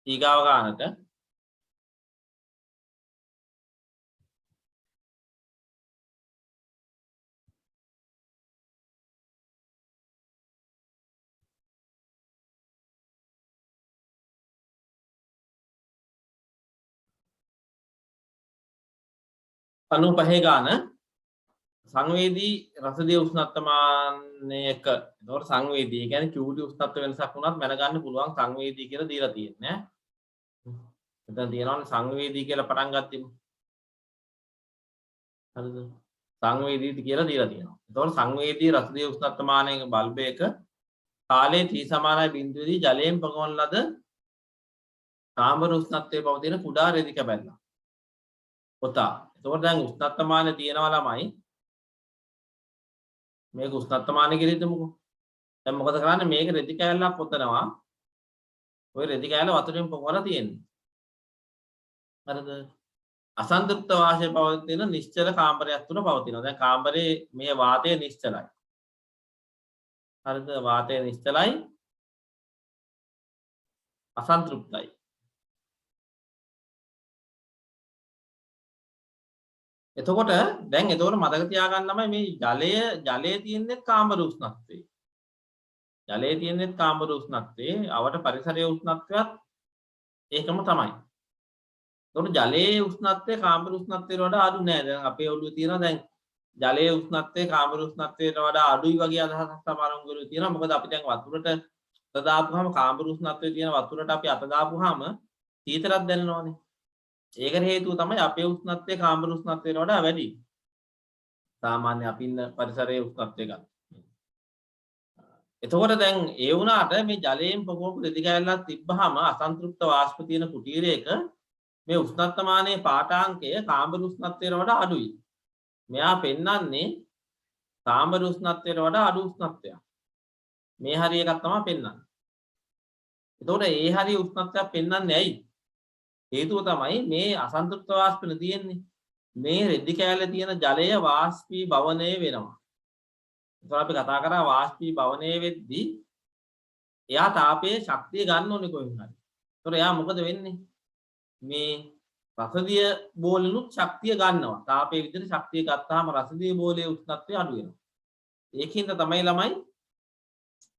ඊගාව ගානට අනු පහේ ගාන සංවේදී රසදිය උෂ්ණත්වමානයක. එතකොට සංවේදී කියන්නේ චූටි උෂ්ණත්ව වෙනසක් වුණත් මැනගන්න පුළුවන් සංවේදී කියලා දීලා තියෙන්නේ ඈ. එතන තියෙනවනේ සංවේදී කියලා පටන් ගත්තෙමු. හරිද? සංවේදී කියලා දීලා තියෙනවා. එතකොට සංවේදී රසදිය උෂ්ණත්වමානයක බල්බයක කාලයේ T සමානයි බිඳුවේදී ජලයෙන් පොකවන ලද කාමර උෂ්ණත්වයේ පවතින කුඩා රෙදි කැබැල්ලක්. පොතා. එතකොට දැන් උෂ්ණත්වමානය තියෙනවා ළමයි. මේක උෂ්ණත්වමානය කියලා හිතමුකෝ. දැන් මොකද කරන්නේ මේක රෙදි කැලලක් පොතනවා. ওই රෙදි කැලල වතුරෙන් පොකවලා තියෙන්නේ. හරිද? අසන්තෘප්ත වාෂයේ පවතින නිශ්චල කාමරයක් තුන පවතිනවා. දැන් කාමරේ මේ වාතය නිශ්චලයි. හරිද? වාතය නිශ්චලයි. අසන්තෘප්තයි. එතකොට දැන් එතකොට මතක තියාගන්න තමයි මේ ජලයේ තියෙන්නේ කාමර උෂ්ණත්වයේ. ජලයේ තියෙන්නේ කාමර උෂ්ණත්වයේ අවට පරිසරයේ උෂ්ණත්වයත් ඒකම තමයි. එතකොට ජලයේ උෂ්ණත්වය කාමර උෂ්ණත්වයට වඩා අඩු නෑ. දැන් අපේ ඔළුවේ තියෙනවා දැන් ජලයේ උෂ්ණත්වය කාමර උෂ්ණත්වයට වඩා අඩුයි වගේ අදහසක් සමහරවම ගොල්ලෝ තියෙනවා. මොකද අපි දැන් වතුරට අත දාපුවාම කාමර උෂ්ණත්වයේ තියෙන වතුරට අපි අත දාපුවාම සීතලක් දැනෙනවානේ. ඒකට හේතුව තමයි අපේ උෂ්ණත්වය කාමර උෂ්ණත්වයට වඩා වැඩි. සාමාන්‍ය අපි ඉන්න පරිසරයේ උෂ්ණත්වය ගන්න. එතකොට දැන් ඒ වුණාට මේ ජලයෙන් පොකෝපු රෙදි කැලලක් තිබ්බහම අසන්තෘප්ත වාෂ්ප තියෙන කුටීරයක මේ උෂ්ණත්වමානයේ පාඨාංකය කාමර උෂ්ණත්වයට වඩා අඩුයි. මෙයා පෙන්වන්නේ කාමර උෂ්ණත්වයට වඩා අඩු උෂ්ණත්වයක්. මේ හරිය එකක් තමයි පෙන්වන්නේ. එතකොට ඒ හරිය උෂ්ණත්වයක් පෙන්වන්නේ ඇයි? හේතුව තමයි මේ අසන්තෘප්ත වාෂ්පන තියෙන්නේ. මේ රෙදි කැලේ තියෙන ජලය වාෂ්පීභවනය වෙනවා. ඒතකොට අපි කතා කරා වාෂ්පීභවනය වෙද්දී එයා තාපයේ ශක්තිය ගන්න ඕනේ කොහෙන් හරි. ඒතකොට එයා මොකද වෙන්නේ? මේ රසදිය බෝලෙනුත් ශක්තිය ගන්නවා. තාපයේ විදිහට ශක්තිය ගත්තාම රසදිය බෝලයේ උෂ්ණත්වය අඩු වෙනවා. ඒකින්ද තමයි ළමයි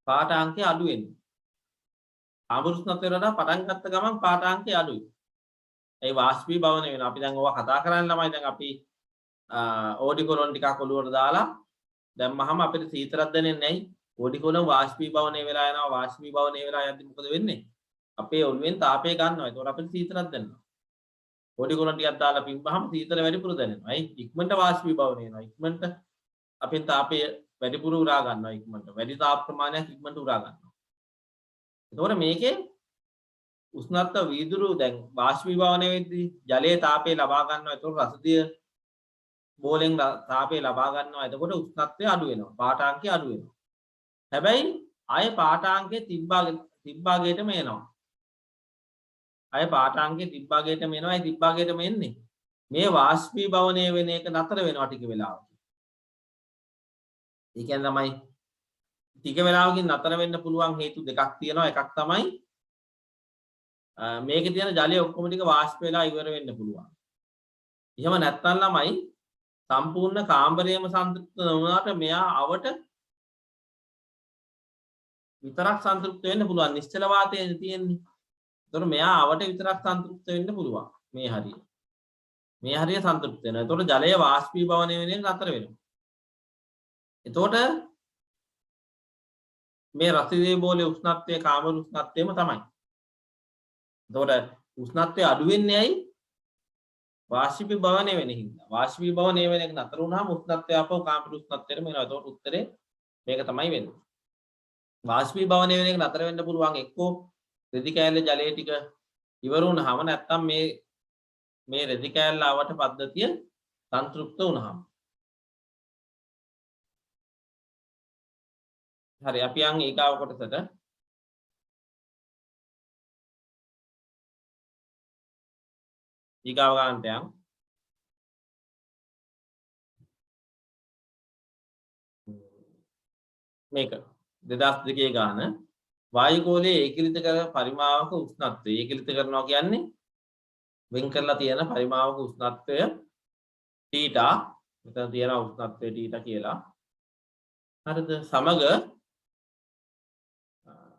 පාඨාංකය අඩු වෙන්නේ. කාමර උෂ්ණත්වයට වඩා පටන් ගත්ත ගමන් පාඨාංකය අඩුයි. ඒ වාෂ්පීභවනය වෙනවා. අපි දැන් ඕවා කතා කරන්නේ ළමයි දැන් අපි ඕඩිකොලොන් ටිකක් ඔලුවට දාලා දැම්මහම අපිට සීතලක් දැනෙන්නේ නැයි. ඕඩිකොලොන් වාෂ්පීභවනය වෙලා යනවා. වාෂ්පීභවනය වෙලා යද්දි මොකද වෙන්නේ? අපේ ඔළුවෙන් තාපය ගන්නවා. ඒතකොට අපිට සීතලක් දැනෙනවා. ඕඩිකොලොන් ටිකක් දාලා පිම්බහම සීතල වැඩිපුර දැනෙනවා. ඒ ඉක්මනට වාෂ්පීභවනය වෙනවා. ඉක්මනට අපේ තාපය වැඩිපුර උරා ගන්නවා. ඉක්මනට වැඩි තාප ප්‍රමාණයක් ඉක්මනට උරා ගන්නවා. එතකොට මේකේ උෂ්ණත්ව වීදුරු දැන් වාෂ්පීභවනය වෙද්දී ජලයේ තාපය ලබා ගන්නවා. එතකොට රසදිය බෝලෙන් තාපය ලබා ගන්නවා. එතකොට උෂ්ණත්වය අඩු වෙනවා. පාඨාංකය අඩු වෙනවා. හැබැයි ආයේ පාඨාංකයේ තිබ්බාගේටම එනවා. ආයේ පාඨාංකයේ තිබ්බාගේටම එනවා. ඒ තිබ්බාගේටම එන්නේ මේ වාෂ්පීභවනය වෙන එක නතර වෙනවා ටික වෙලාවකින්. ඒ කියන්නේ තමයි ටික වෙලාවකින් නතර වෙන්න පුළුවන් හේතු දෙකක් තියෙනවා. එකක් තමයි මේකේ තියෙන ජලය ඔක්කොම ටික වාෂ්ප වෙලා ඉවර වෙන්න පුළුවන්. එහෙම නැත්නම් ළමයි සම්පූර්ණ කාමරයේම සන්තෘප්ත නොවුනාට මෙයා අවට විතරක් සන්තෘප්ත වෙන්න පුළුවන්. නිශ්චල වාතයේ තියෙන්නේ. ඒතකොට මෙයා අවට විතරක් සන්තෘප්ත වෙන්න පුළුවන්. මේ හරිය. මේ හරිය සන්තෘප්ත වෙනවා. ඒතකොට ජලය වාෂ්පීභවනය වෙන එක නතර වෙනවා. එතකොට මේ රසදිය බෝලේ උෂ්ණත්වය කාමර උෂ්ණත්වයම තමයි. එතකොට උෂ්ණත්වය අඩු වෙන්නේ ඇයි? වාෂ්පීභවනය වෙන හින්දා. වාෂ්පීභවනය වෙන එක නතර වුණාම උෂ්ණත්වය අපව කාමර උෂ්ණත්වයටම එනවා. එතකොට උත්තරේ මේක තමයි වෙන්නේ. වාෂ්පීභවනය වෙන එක නතර වෙන්න පුළුවන් එක්කෝ රෙදි කෑල්ලේ ජලයේ ටික ඉවර වුණාම නැත්තම් මේ රෙදි කෑල්ල ආවට පද්ධතිය සංතෘප්ත වුණාම. හරි අපි යන් ඊගාව කොටසට. ඊගාව ගන්නට යන්. මේක 2002 ගාන වායුගෝලයේ ඒකීකృත කර පරිමාවක උෂ්ණත්වය ඒකීකృත කරනවා කියන්නේ වෙන් කරලා තියෙන පරිමාවක උෂ්ණත්වය θ මෙතන තියෙන උෂ්ණත්වය θ කියලා. හරිද? සමග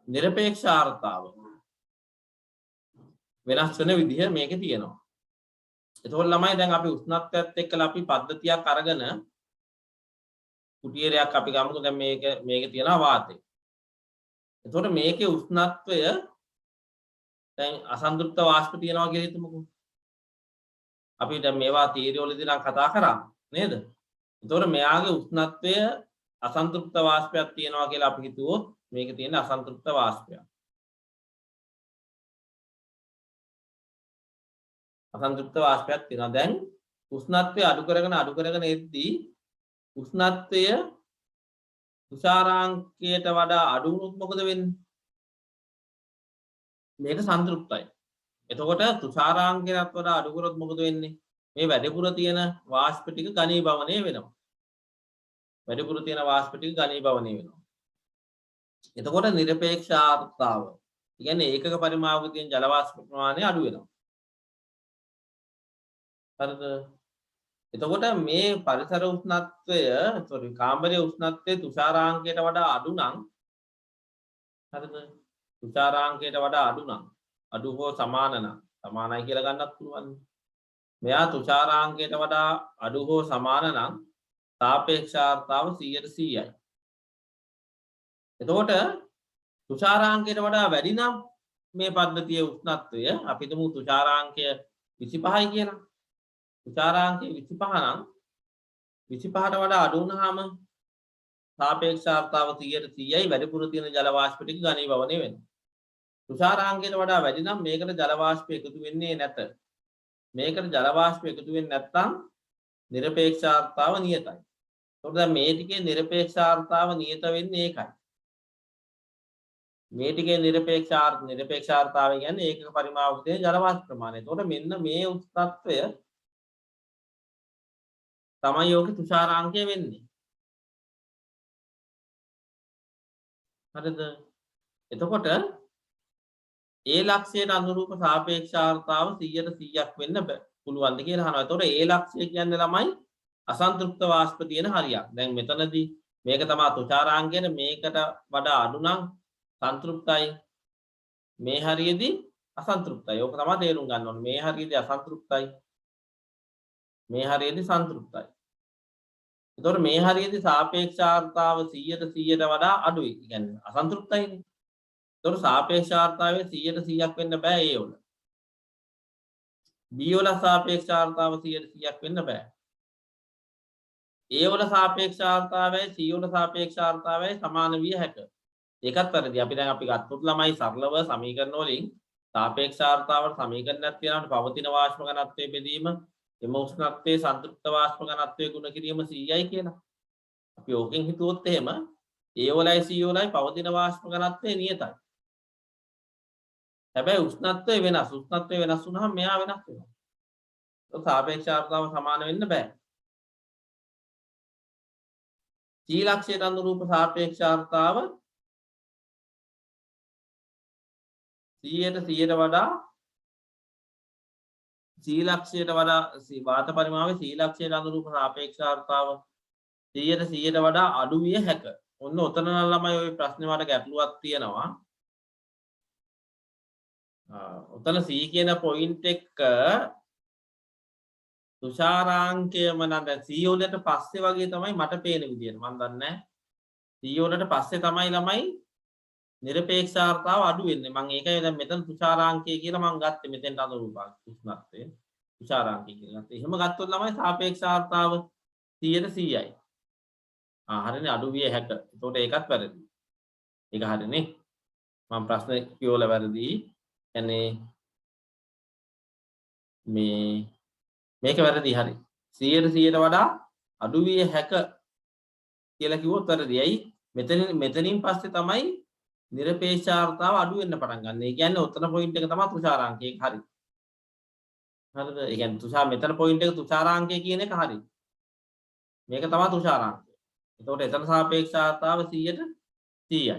නිරපේක්ෂ ආර්ද්‍රතාව වෙනස් වෙන විදිහ මේකේ තියෙනවා. එතකොට ළමයි දැන් අපි උෂ්ණත්වයත් එක්කලා අපි පද්ධතියක් අරගෙන කුටියරයක් අපි ගමුකෝ. දැන් මේකේ තියෙනවා වාතය. එතකොට මේකේ උෂ්ණත්වය දැන් අසන්තෘප්ත වාෂ්ප තියෙනවා කියලා හිතමුකෝ. අපි දැන් මේවා තීරය වලදී නම් කතා කරා නේද? එතකොට මෙයාගේ උෂ්ණත්වය අසන්තෘප්ත වාෂ්පයක් තියෙනවා කියලා අපි හිතුවොත් මේකේ තියෙන අසන්තෘප්ත වාෂ්පයක්. අසන්තෘප්ත වාෂ්පයක් තියෙනවා. දැන් උෂ්ණත්වය අඩු කරගෙන එද්දී උෂ්ණත්වය තුෂාරාංකයට වඩා අඩු වුණොත් මොකද වෙන්නේ? මේක සංතෘප්තයි. එතකොට තුෂාරාංකයට වඩා අඩු කරොත් මොකද වෙන්නේ? මේ වැඩිපුර තියෙන වාෂ්ප ටික ඝනීභවණය වෙනවා. වැඩිපුර තියෙන වාෂ්ප ටික ඝනීභවණය වෙනවා. එතකොට නිරපේක්ෂ ආර්ද්‍රතාව. ඒ කියන්නේ ඒකක පරිමාවක තියෙන ජල වාෂ්ප ප්‍රමාණය අඩු වෙනවා. හරිද? එතකොට මේ පරිසර උෂ්ණත්වය කාමරයේ උෂ්ණත්වය තුෂාරාංකයට වඩා අඩු නම් හරිද? තුෂාරාංකයට වඩා අඩු නම් අඩු හෝ සමාන නම් සමානයි කියලා ගන්නත් පුළුවන්. මෙයා තුෂාරාංකයට වඩා අඩු හෝ සමාන නම් සාපේක්ෂ ආර්ද්‍රතාව 100%යි. එතකොට තුෂාරාංකයට වඩා වැඩි නම් මේ පද්ධතියේ උෂ්ණත්වය අපි හිතමු තුෂාරාංකය 25යි කියලා. තුෂාරාංකය 25 නම් 25ට වඩා අඩු වුණාම සාපේක්ෂ ආර්ද්‍රතාව 100%යි වැඩිපුර තියෙන ජල වාෂ්ප ටික ඝනීභවණය වෙනවා. තුෂාරාංකයට වඩා වැඩි නම් මේකට ජල වාෂ්ප එකතු වෙන්නේ නැත. මේකට ජල වාෂ්ප එකතු වෙන්නේ නැත්නම් නිරපේක්ෂ ආර්ද්‍රතාව නියතයි. ඒකට දැන් මේ ටිකේ නිරපේක්ෂ ආර්ද්‍රතාව නියත වෙන්නේ ඒකයි. මේ ටිකේ නිරපේක්ෂ ආර්ද්‍රතාවය කියන්නේ ඒකක පරිමාවක තියෙන ජල වාෂ්ප ප්‍රමාණය. ඒකට මෙන්න මේ උෂ්ණත්වය තමයි යෝගේ තුෂාරාංකය වෙන්නේ. හරිද? එතකොට ඒ ලක්ෂයට අනුරූප සාපේක්ෂ ආර්ද්‍රතාව 100%ක් වෙන්න පුළුවන්ද කියලා අහනවා. එතකොට ඒ ලක්ෂය කියන්නේ ළමයි අසන්තෘප්ත වාෂ්ප තියෙන හරියක්. දැන් මෙතනදී මේක තමයි තුෂාරාංකයට මේකට වඩා අඩු නම් සංතෘප්තයි. මේ හරියේදී අසන්තෘප්තයි. ඕක තමයි තේරුම් ගන්න ඕනේ. මේ හරියේදී අසන්තෘප්තයි. මේ හරියේදී සංතෘප්තයි. එතකොට මේ හරියේදී සාපේක්ෂ ආර්ද්‍රතාව 100%ට වඩා අඩුයි. ඒ කියන්නේ අසන්තෘප්තයිනේ. එතකොට සාපේක්ෂ ආර්ද්‍රතාවය 100%ක් වෙන්න බෑ A වල. B වල සාපේක්ෂ ආර්ද්‍රතාව 100%ක් වෙන්න බෑ. A වල සාපේක්ෂ ආර්ද්‍රතාවයයි C වල සාපේක්ෂ ආර්ද්‍රතාවයයි සමාන විය හැකියි. ඒකත් වැරදි. අපි ගත්තොත් ළමයි සරලව සමීකරණ වලින් සාපේක්ෂ ආර්ද්‍රතාවට සමීකරණයක් තියෙනවා. පවතින වාෂ්ප ඝනත්වයේ බෙදීම එම උෂ්ණත්වයේ සන්තෘප්ත වාෂ්ප ඝනත්වයේ ගුණ කිරීම 100යි කියලා. අපි ඕකෙන් හිතුවොත් එහෙම A වලයි C වලයි පවතින වාෂ්ප ඝනත්වය නියතයි. හැබැයි උෂ්ණත්වය වෙනස්. උෂ්ණත්වය වෙනස් වුණාම මෙයා වෙනස් වෙනවා. ඒක සාපේක්ෂ ආර්ද්‍රතාව සමාන වෙන්න බෑ. C ලක්ෂයට අනුරූප සාපේක්ෂ ආර්ද්‍රතාව 100ට වඩා C ලක්ෂයට වඩා වාත පරිමාවේ C ලක්ෂයට අනුරූප සාපේක්ෂ ආර්ද්‍රතාව 100ට වඩා අඩු විය හැකියි. ඔන්න ඔතන නම් ළමයි ওই ප්‍රශ්නේ වලට ගැටලුවක් තියෙනවා. ඔතන C කියන පොයින්ට් එක තුෂාරාංකයම නම් දැන් C වලට පස්සේ වගේ තමයි මට පේන විදියට. මම දන්නේ C වලට පස්සේ තමයි ළමයි නිරපේක්ෂ ආර්ද්‍රතාව අඩු වෙන්නේ. මම ඒකයි දැන් මෙතන තුෂාරාංකය කියලා මම ගත්තේ මෙතෙන්ට අනුරූප උෂ්ණත්වය. තුෂාරාංකය කියලා ගත්තා. එහෙම ගත්තොත් ළමයි සාපේක්ෂ ආර්ද්‍රතාව 100%යි. හරිනේ අඩු විය හැකියි. ඒතකොට ඒකත් වැරදි. ඒක හරිනේ. මම ප්‍රශ්නේ කියවල වැරදි. يعني මේක වැරදි හරි. 100ට වඩා අඩු විය හැකියි කියලා කිව්වොත් වැරදි. ඇයි? මෙතනින් පස්සේ තමයි නිරපේක්ෂ ආර්ද්‍රතාව අඩු වෙන්න පටන් ගන්න. ඒ කියන්නේ ඔතන පොයින්ට් එක තමයි තුෂාරාංකය. ඒක හරි. හරිද? ඒ කියන්නේ මෙතන පොයින්ට් එක තුෂාරාංකය කියන එක හරි. මේක තමයි තුෂාරාංකය. එතකොට එතන සාපේක්ෂ ආර්ද්‍රතාව 100ට 100යි.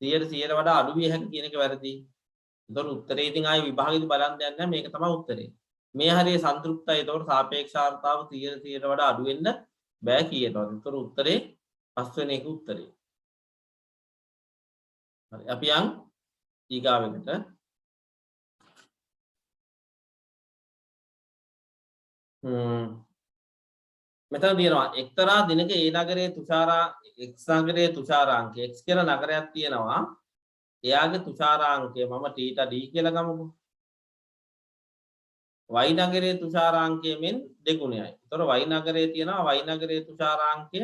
100ට වඩා අඩු විය හැකි කියන එක වැරදි. එතකොට උත්තරේ ඉතින් ආයේ විභාගෙදි බලන්න දෙයක් නැහැ. මේක තමයි උත්තරේ. මේ හරිය සන්තුෂ්ටයි. එතකොට සාපේක්ෂාර්ථතාව 100ට වඩා අඩු වෙන්න බෑ කියනවා. එතකොට උත්තරේ පස්වෙනි එක උත්තරේ. හරි අපි යන් ඊගාවෙකට. මෙතන තියෙනවා එක්තරා දිනක ඒ නගරයේ x නගරයේ තුෂාරාංකය x කියලා නගරයක් තියෙනවා. එයාගේ තුෂාරාංකය මම θ d කියලා ගමුකෝ. y නගරයේ තුෂාරාංකය මෙන් දෙගුණයයි. ඒතර y නගරයේ තියෙනවා y නගරයේ තුෂාරාංකය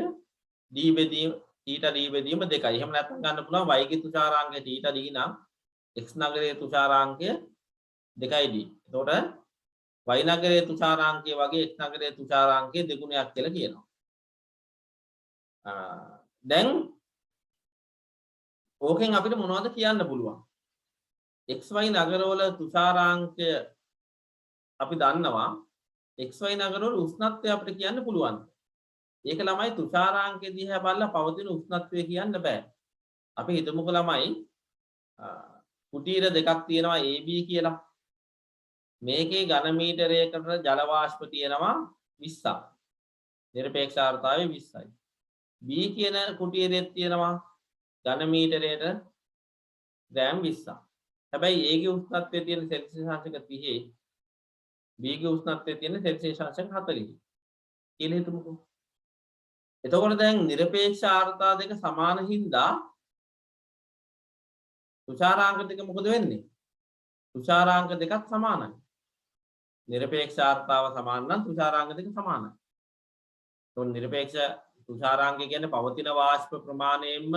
d බෙදීම θ d බෙදීම 2යි. එහෙම නැත්නම් ගන්න පුළුවන් y ගේ තුෂාරාංකය θ d නම් x නගරයේ තුෂාරාංකය 2යි d. එතකොට y නගරයේ තුෂාරාංකය වගේ x නගරයේ තුෂාරාංකය දෙගුණයක් කියලා කියනවා. දැන් ඕකෙන් අපිට මොනවද කියන්න පුළුවන්? xy නගරවල තුෂාරාංකය අපි දන්නවා. xy නගරවල උෂ්ණත්වය අපිට කියන්න පුළුවන්. ඒක ළමයි තුෂාරාංකය දිහා බලලා පවතින උෂ්ණත්වය කියන්න බෑ. අපි හිතමුකෝ ළමයි කුටීර දෙකක් තියෙනවා AB කියලා. මේකේ ඝන මීටරයකට ජල වාෂ්ප තියෙනවා 20ක්. නිරපේක්ෂාර්ථතාවය 20යි. B කියන කුටීරෙත් තියෙනවා ඝන මීටරයට ග්‍රෑම් 20ක්. හැබැයි A ගේ උෂ්ණත්වය තියෙන සෙල්සියස් අංශක 30. B ගේ උෂ්ණත්වය තියෙන සෙල්සියස් අංශක 40. කියලා හිතමුකෝ. එතකොට දැන් නිරපේක්ෂාර්ථතා දෙක සමාන හින්දා තුෂාරාංක දෙක මොකද වෙන්නේ? තුෂාරාංක දෙකත් සමානයි. නිරපේක්ෂාර්ථතාව සමාන නම් තුෂාරාංක දෙක සමානයි. එතකොට නිරපේක්ෂ තුෂාරාංකය කියන්නේ පවතින වාෂ්ප ප්‍රමාණයෙන්ම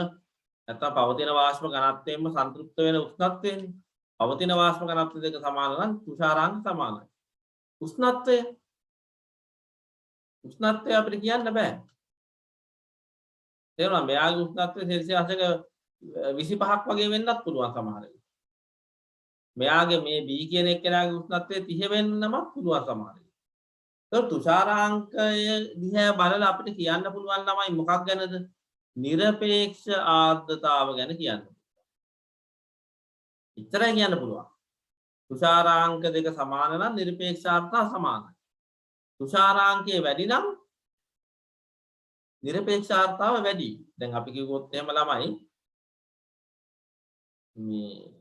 නැත්නම් පවතින වාෂ්ප ඝනත්වයෙන්ම සන්තුෂ්ත වෙන උෂ්ණත්වයනේ. පවතින වාෂ්ප ඝනත්ව දෙක සමාන නම් තුෂාරාංක සමානයි. උෂ්ණත්වය අපිට කියන්න බෑ. තේරුණා? මෙයාගේ උෂ්ණත්වය සෙල්සියස් අංශක 25ක් වගේ වෙන්නත් පුළුවන් සමහර වෙලාවට. මෙයාගේ මේ B කියන එක්කෙනාගේ උෂ්ණත්වය 30 වෙන්නම පුළුවන් සමහර වෙලාවට. ඒක තුෂාරාංකය දිහා බලලා අපිට කියන්න පුළුවන් ළමයි මොකක් ගැනද? නිරපේක්ෂ ආර්ද්‍රතාව ගැන කියන්න. ඉතරයි කියන්න පුළුවන්. තුෂාරාංක දෙක සමාන නම් නිරපේක්ෂ ආර්ද්‍රතාව සමානයි. තුෂාරාංකය වැඩි නම් නිරපේක්ෂ ආර්ද්‍රතාව වැඩි. දැන් අපි කිව්වොත් එහෙම ළමයි මේ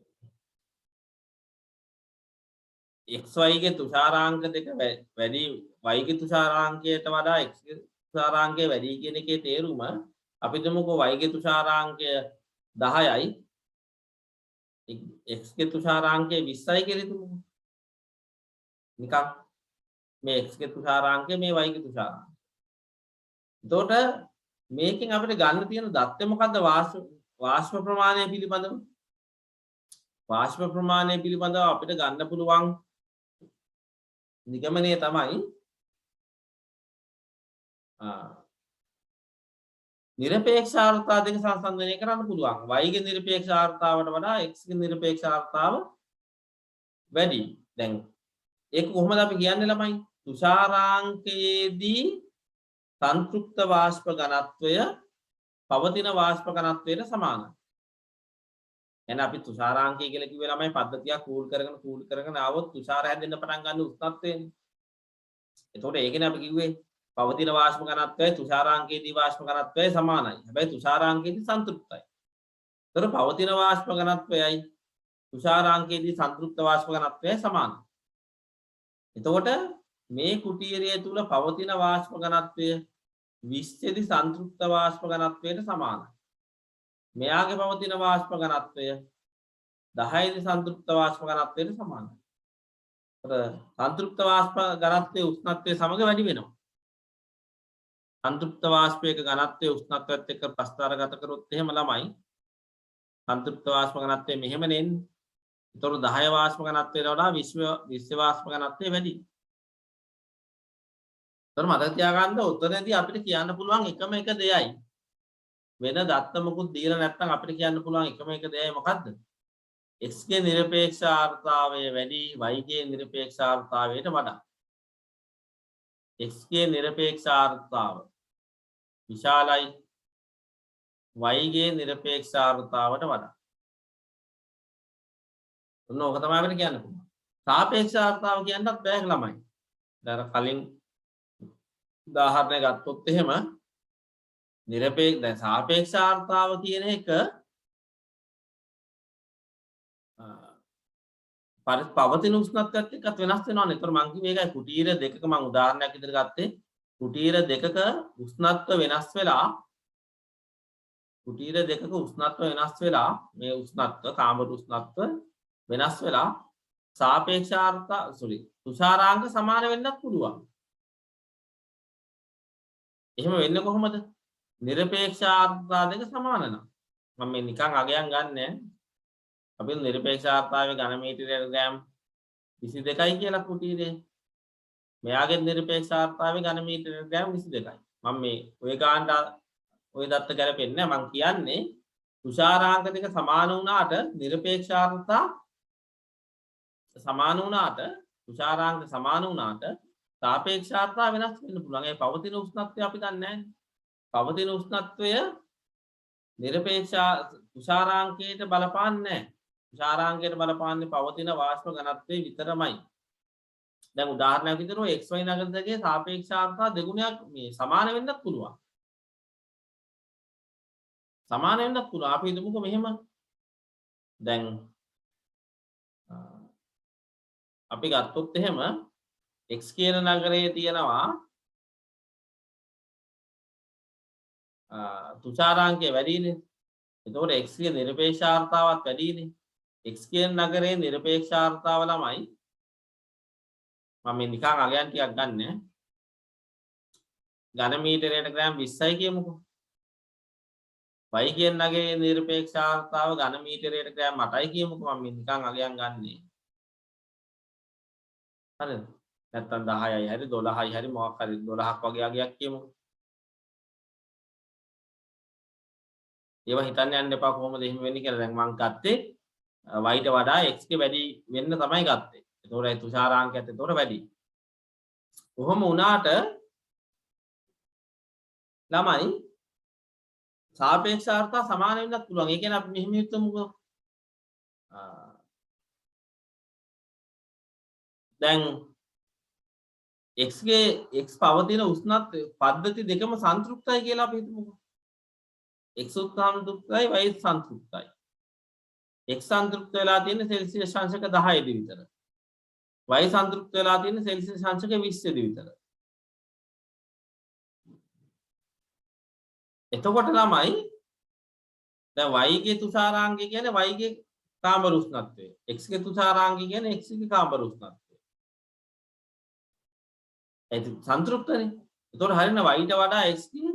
xy ගේ තුෂාරාංක දෙක වැඩි y ගේ තුෂාරාංකයට වඩා x ගේ තුෂාරාංකය වැඩි කියන එකේ තේරුම අපි හිතමුකෝ y ගේ තුෂාරාංකය 10යි x ගේ තුෂාරාංකය 20යි කියලා හිතමුකෝ. නිකන් මේ x ගේ තුෂාරාංකය මේ y ගේ තුෂාරාංකය. එතකොට මේකෙන් අපිට ගන්න තියෙන දත්තය මොකද්ද? වාෂ්ප ප්‍රමාණය පිළිබඳව. වාෂ්ප ප්‍රමාණය පිළිබඳව අපිට ගන්න පුළුවන් නිගමනය තමයි නිරපේක්ෂාර්ථතාව දෙක සංසන්දනය කරන්න පුළුවන්. y ගේ නිරපේක්ෂාර්ථතාවට වඩා x ගේ නිරපේක්ෂාර්ථතාව වැඩි. දැන් ඒක කොහොමද අපි කියන්නේ ළමයි? තුෂාරාංකයේදී සංතෘප්ත වාෂ්ප ඝනත්වය පවතින වාෂ්ප ඝනත්වයට සමානයි. එහෙනම් අපි තුෂාරාංකය කියලා කිව්වේ ළමයි පද්ධතියක් කූල් කරගෙන ආවොත් තුෂාර හැදෙන්න පටන් ගන්න උෂ්ණත්වයනේ. එතකොට ඒකනේ අපි කිව්වේ පවතින වාෂ්ප ඝනත්වයයි තුෂාරාංකයේදී වාෂ්ප ඝනත්වයයි සමානයි. හැබැයි තුෂාරාංකයේදී සංතෘප්තයි. ඒතර පවතින වාෂ්ප ඝනත්වයයි තුෂාරාංකයේදී සංතෘප්ත වාෂ්ප ඝනත්වයයි සමානයි. එතකොට මේ කුටීරය තුල පවතින වාෂ්ප ඝනත්වය 20 දී සංතෘප්ත වාෂ්ප ඝනත්වයට සමානයි. මෙයාගේ පවතින වාෂ්ප ඝනත්වය 10 දී සංතෘප්ත වාෂ්ප ඝනත්වයට සමානයි. සංතෘප්ත වාෂ්ප ඝනත්වයේ උෂ්ණත්වය සමග වැඩි වෙනවා. සංතෘප්ත වාෂ්පයක ඝනත්වයේ උෂ්ණත්වයත් එක්ක ප්‍රස්ථාරගත කරොත් එහෙම ළමයි සංතෘප්ත වාෂ්ප ඝනත්වය මෙහෙම නෙන්නේ. ඒතර 10 වාෂ්ප ඝනත්වයට වඩා 20 වාෂ්ප ඝනත්වය වැඩි. ඒතර මතක තියාගන්න උත්තරේදී අපිට කියන්න පුළුවන් එකම එක දෙයයි. වෙන දත්ත මොකුත් දීලා නැත්නම් අපිට කියන්න පුළුවන් එකම එක දෙයයි මොකද්ද? x ගේ නිරපේක්ෂාර්ථතාවය වැඩි y ගේ නිරපේක්ෂාර්ථතාවයට වඩා. x ගේ නිරපේක්ෂාර්ථතාව විශාලයි y ගේ නිරපේක්ෂාර්ථතාවට වඩා. ඔන්න ඕක තමයි අපිට කියන්න පුළුවන්. සාපේක්ෂතාව කියන්නත් බෑ ළමයි. දැන් කලින් උදාහරණයක් ගත්තොත් එහෙම නිරපේක්ෂ දැන් සාපේක්ෂතාව කියන එක පවතින උෂ්ණත්වයත් එක්කත් වෙනස් වෙනවානේ. ඒතර මං කිව්වේ ඒකයි කුටීර දෙකක මං උදාහරණයක් විදිහට ගත්තේ. කුටීර දෙකක උෂ්ණත්ව වෙනස් වෙලා මේ උෂ්ණත්ව කාමර උෂ්ණත්ව වෙනස් වෙලා තුෂාරාංග සමාන වෙන්නත් පුළුවන්. එහෙම වෙන්නේ කොහොමද? නිරපේක්ෂ ආර්ද්‍රතා දෙක සමාන නම්. මම මේ නිකන් අගයන් ගන්නෑ. අපි නිරපේක්ෂ ආර්ද්‍රතාවයේ ඝන මීටරයට ග්‍රෑම් 22යි කියලා කුටීරේ. මෙයාගේ නිරපේක්ෂ ආර්ද්‍රතාවයේ ඝන මීටරයට ග්‍රෑම් 22යි. මම මේ ඔය ගානට ඔය දත්ත ගැලපෙන්නේ නැහැ. මම කියන්නේ තුෂාරාංග දෙක සමාන වුණාට නිරපේක්ෂ ආර්ද්‍රතා සමාන වුණාට තුෂාරාංග සමාන වුණාට සාපේක්ෂ ආර්ද්‍රතාව වෙනස් වෙන්න පුළුවන්. ඒ පවතින උෂ්ණත්වය අපි දන්නේ නැහැ. පවතින උෂ්ණත්වය නිරපේක්ෂ තුෂාරාංකයට බලපාන්නේ නැහැ. තුෂාරාංකයට බලපාන්නේ පවතින වාෂ්ප ඝනත්වයේ විතරමයි. දැන් උදාහරණයක් විදිහට xy නගර දෙකේ සාපේක්ෂ ආර්ද්‍රතාව දෙගුණයක් මේ සමාන වෙන්නත් පුළුවන්. සමාන වෙන්නත් පුළුවන්. අපි හිතමුකෝ මෙහෙම. දැන් අපි ගත්තොත් එහෙම x කියන නගරයේ තියෙනවා තුෂාරාංකය වැඩිනේ. එතකොට x ගේ නිරපේක්ෂ ආර්ද්‍රතාවත් වැඩිනේ. x කියන නගරයේ නිරපේක්ෂ ආර්ද්‍රතාව ළමයි මම මේ නිකන් අගයන් ටිකක් ගන්න. ඝන මීටරයට ග්‍රෑම් 20යි කියමුකෝ. y කියන නගරයේ නිරපේක්ෂ ආර්ද්‍රතාව ඝන මීටරයට ග්‍රෑම් 8යි කියමුකෝ. මම මේ නිකන් අගයන් ගන්නෙ. හරිද? නැත්තම් 10යි හරි 12යි හරි මොකක් හරි 12ක් වගේ අගයක් කියමුකෝ. ඒවා හිතන්න යන්න එපා කොහොමද එහෙම වෙන්නේ කියලා. දැන් මම ගත්තේ y ට වඩා x ගේ වැඩි වෙන්න තමයි ගත්තේ. ඒතකොට ඒ තුෂාරාංකයත් ඒතකොට වැඩි. කොහොම වුණාට ළමයි සාපේක්ෂ ආර්ද්‍රතාව සමාන වෙන්නත් පුළුවන්. ඒ කියන්නේ අපි මෙහෙම හිතමුකෝ. දැන් x පවතින උෂ්ණත්වය පද්ධති දෙකම සංතෘප්තයි කියලා අපි හිතමුකෝ. x සංතෘප්තයි y සංතෘප්තයි. x සංතෘප්ත වෙලා තියෙන්නේ සෙල්සියස් අංශක 10 දී විතර. y සංතෘප්ත වෙලා තියෙන්නේ සෙල්සියස් අංශක 20 දී විතර. එතකොට ළමයි දැන් y ගේ තුෂාරාංගය කියන්නේ y ගේ කාමර උෂ්ණත්වය. x ගේ තුෂාරාංගය කියන්නේ x ගේ කාමර උෂ්ණත්වය. ඒක සංතෘප්තනේ. එතකොට හරියන y ට වඩා x ගේ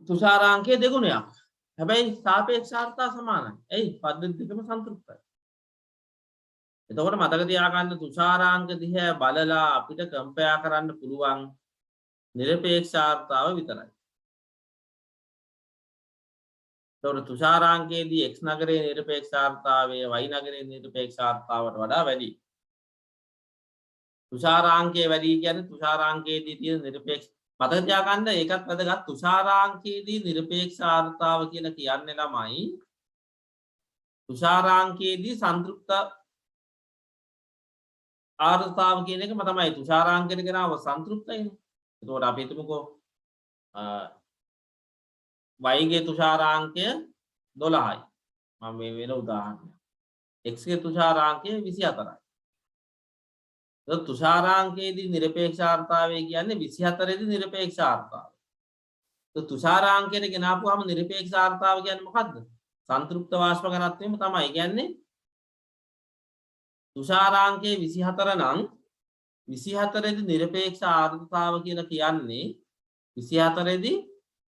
තුෂාරාංකය දෙගුණයක්. හැබැයි සාපේක්ෂ ආර්ද්‍රතාව සමානයි. එයි පද්ධති දෙකම සංතෘප්තයි. එතකොට මතක තියාගන්න තුෂාරාංක දිහා බලලා අපිට කම්පෙයාර් කරන්න පුළුවන් නිරපේක්ෂ ආර්ද්‍රතාව විතරයි. එතකොට තුෂාරාංකයේදී x නගරයේ නිරපේක්ෂ ආර්ද්‍රතාවය y නගරයේ නිරපේක්ෂ ආර්ද්‍රතාවට වඩා වැඩි. තුෂාරාංකය වැඩි කියන්නේ තුෂාරාංකයේදී තියෙන නිරපේක්ෂ මතක තියාගන්න ඒකත් වැදගත්. තුෂාරාංකයේදී නිරපේක්ෂ ආර්ද්‍රතාව කියලා කියන්නේ ළමයි තුෂාරාංකයේදී සංතෘප්ත ආර්ද්‍රතාව කියන එකම තමයි. තුෂාරාංකයට ගෙනාව සංතෘප්තයිනේ. එතකොට අපි හිතමුකෝ y ගේ තුෂාරාංකය 12යි. මම මේ වෙන උදාහරණයක්. x ගේ තුෂාරාංකය 24යි. එතකොට තුෂාරාංකයේදී නිරපේක්ෂ ආර්ද්‍රතාවය කියන්නේ 24 දී නිරපේක්ෂ ආර්ද්‍රතාවය. එතකොට තුෂාරාංකයට ගෙනාපුවාම නිරපේක්ෂ ආර්ද්‍රතාව කියන්නේ මොකද්ද? සංතෘප්ත වාෂ්ප ඝනත්වයම තමයි. කියන්නේ තුෂාරාංකයේ 24 නම් 24 දී නිරපේක්ෂ ආර්ද්‍රතාව කියලා කියන්නේ 24 දී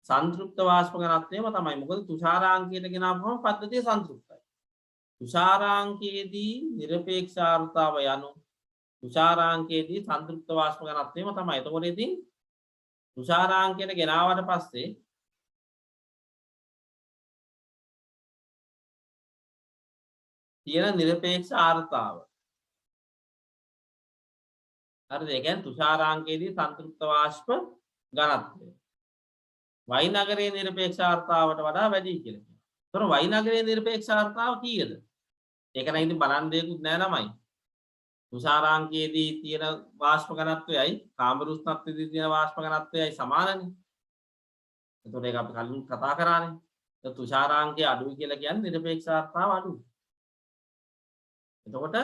සංතෘප්ත වාෂ්ප ඝනත්වයම තමයි. මොකද තුෂාරාංකයට ගෙනාවුවම පද්ධතිය සංතෘප්තයි. තුෂාරාංකයේදී නිරපේක්ෂ ආර්ද්‍රතාව යනු තුෂාරාංකයේදී සංතෘප්ත වාෂ්ප ඝනත්වයම තමයි. එතකොට ඉතින් තුෂාරාංකයට ගෙනාවට පස්සේ තියෙන නිරපේක්ෂ ආර්ද්‍රතාව හරිද? ඒ කියන්නේ තුෂාරාංකයේදී සංතෘප්ත වාෂ්ප ඝනත්වය y නගරයේ නිරපේක්ෂ ආර්ද්‍රතාවට වඩා වැඩි කියලා කියනවා. ඒතර y නගරයේ නිරපේක්ෂතාව කීයද? ඒක නම් ඉතින් බලන්න දෙයක්වත් නෑ ළමයි. තුෂාරාංකයේදී තියෙන වාෂ්ප ඝනත්වයයි කාමර උෂ්ණත්වයේදී තියෙන වාෂ්ප ඝනත්වයයි සමානනේ. එතකොට ඒක අපි කලින් කතා කරානේ. ඒ තුෂාරාංකය අඩුයි කියලා කියන්නේ නිරපේක්ෂතාව අඩුයි. එතකොට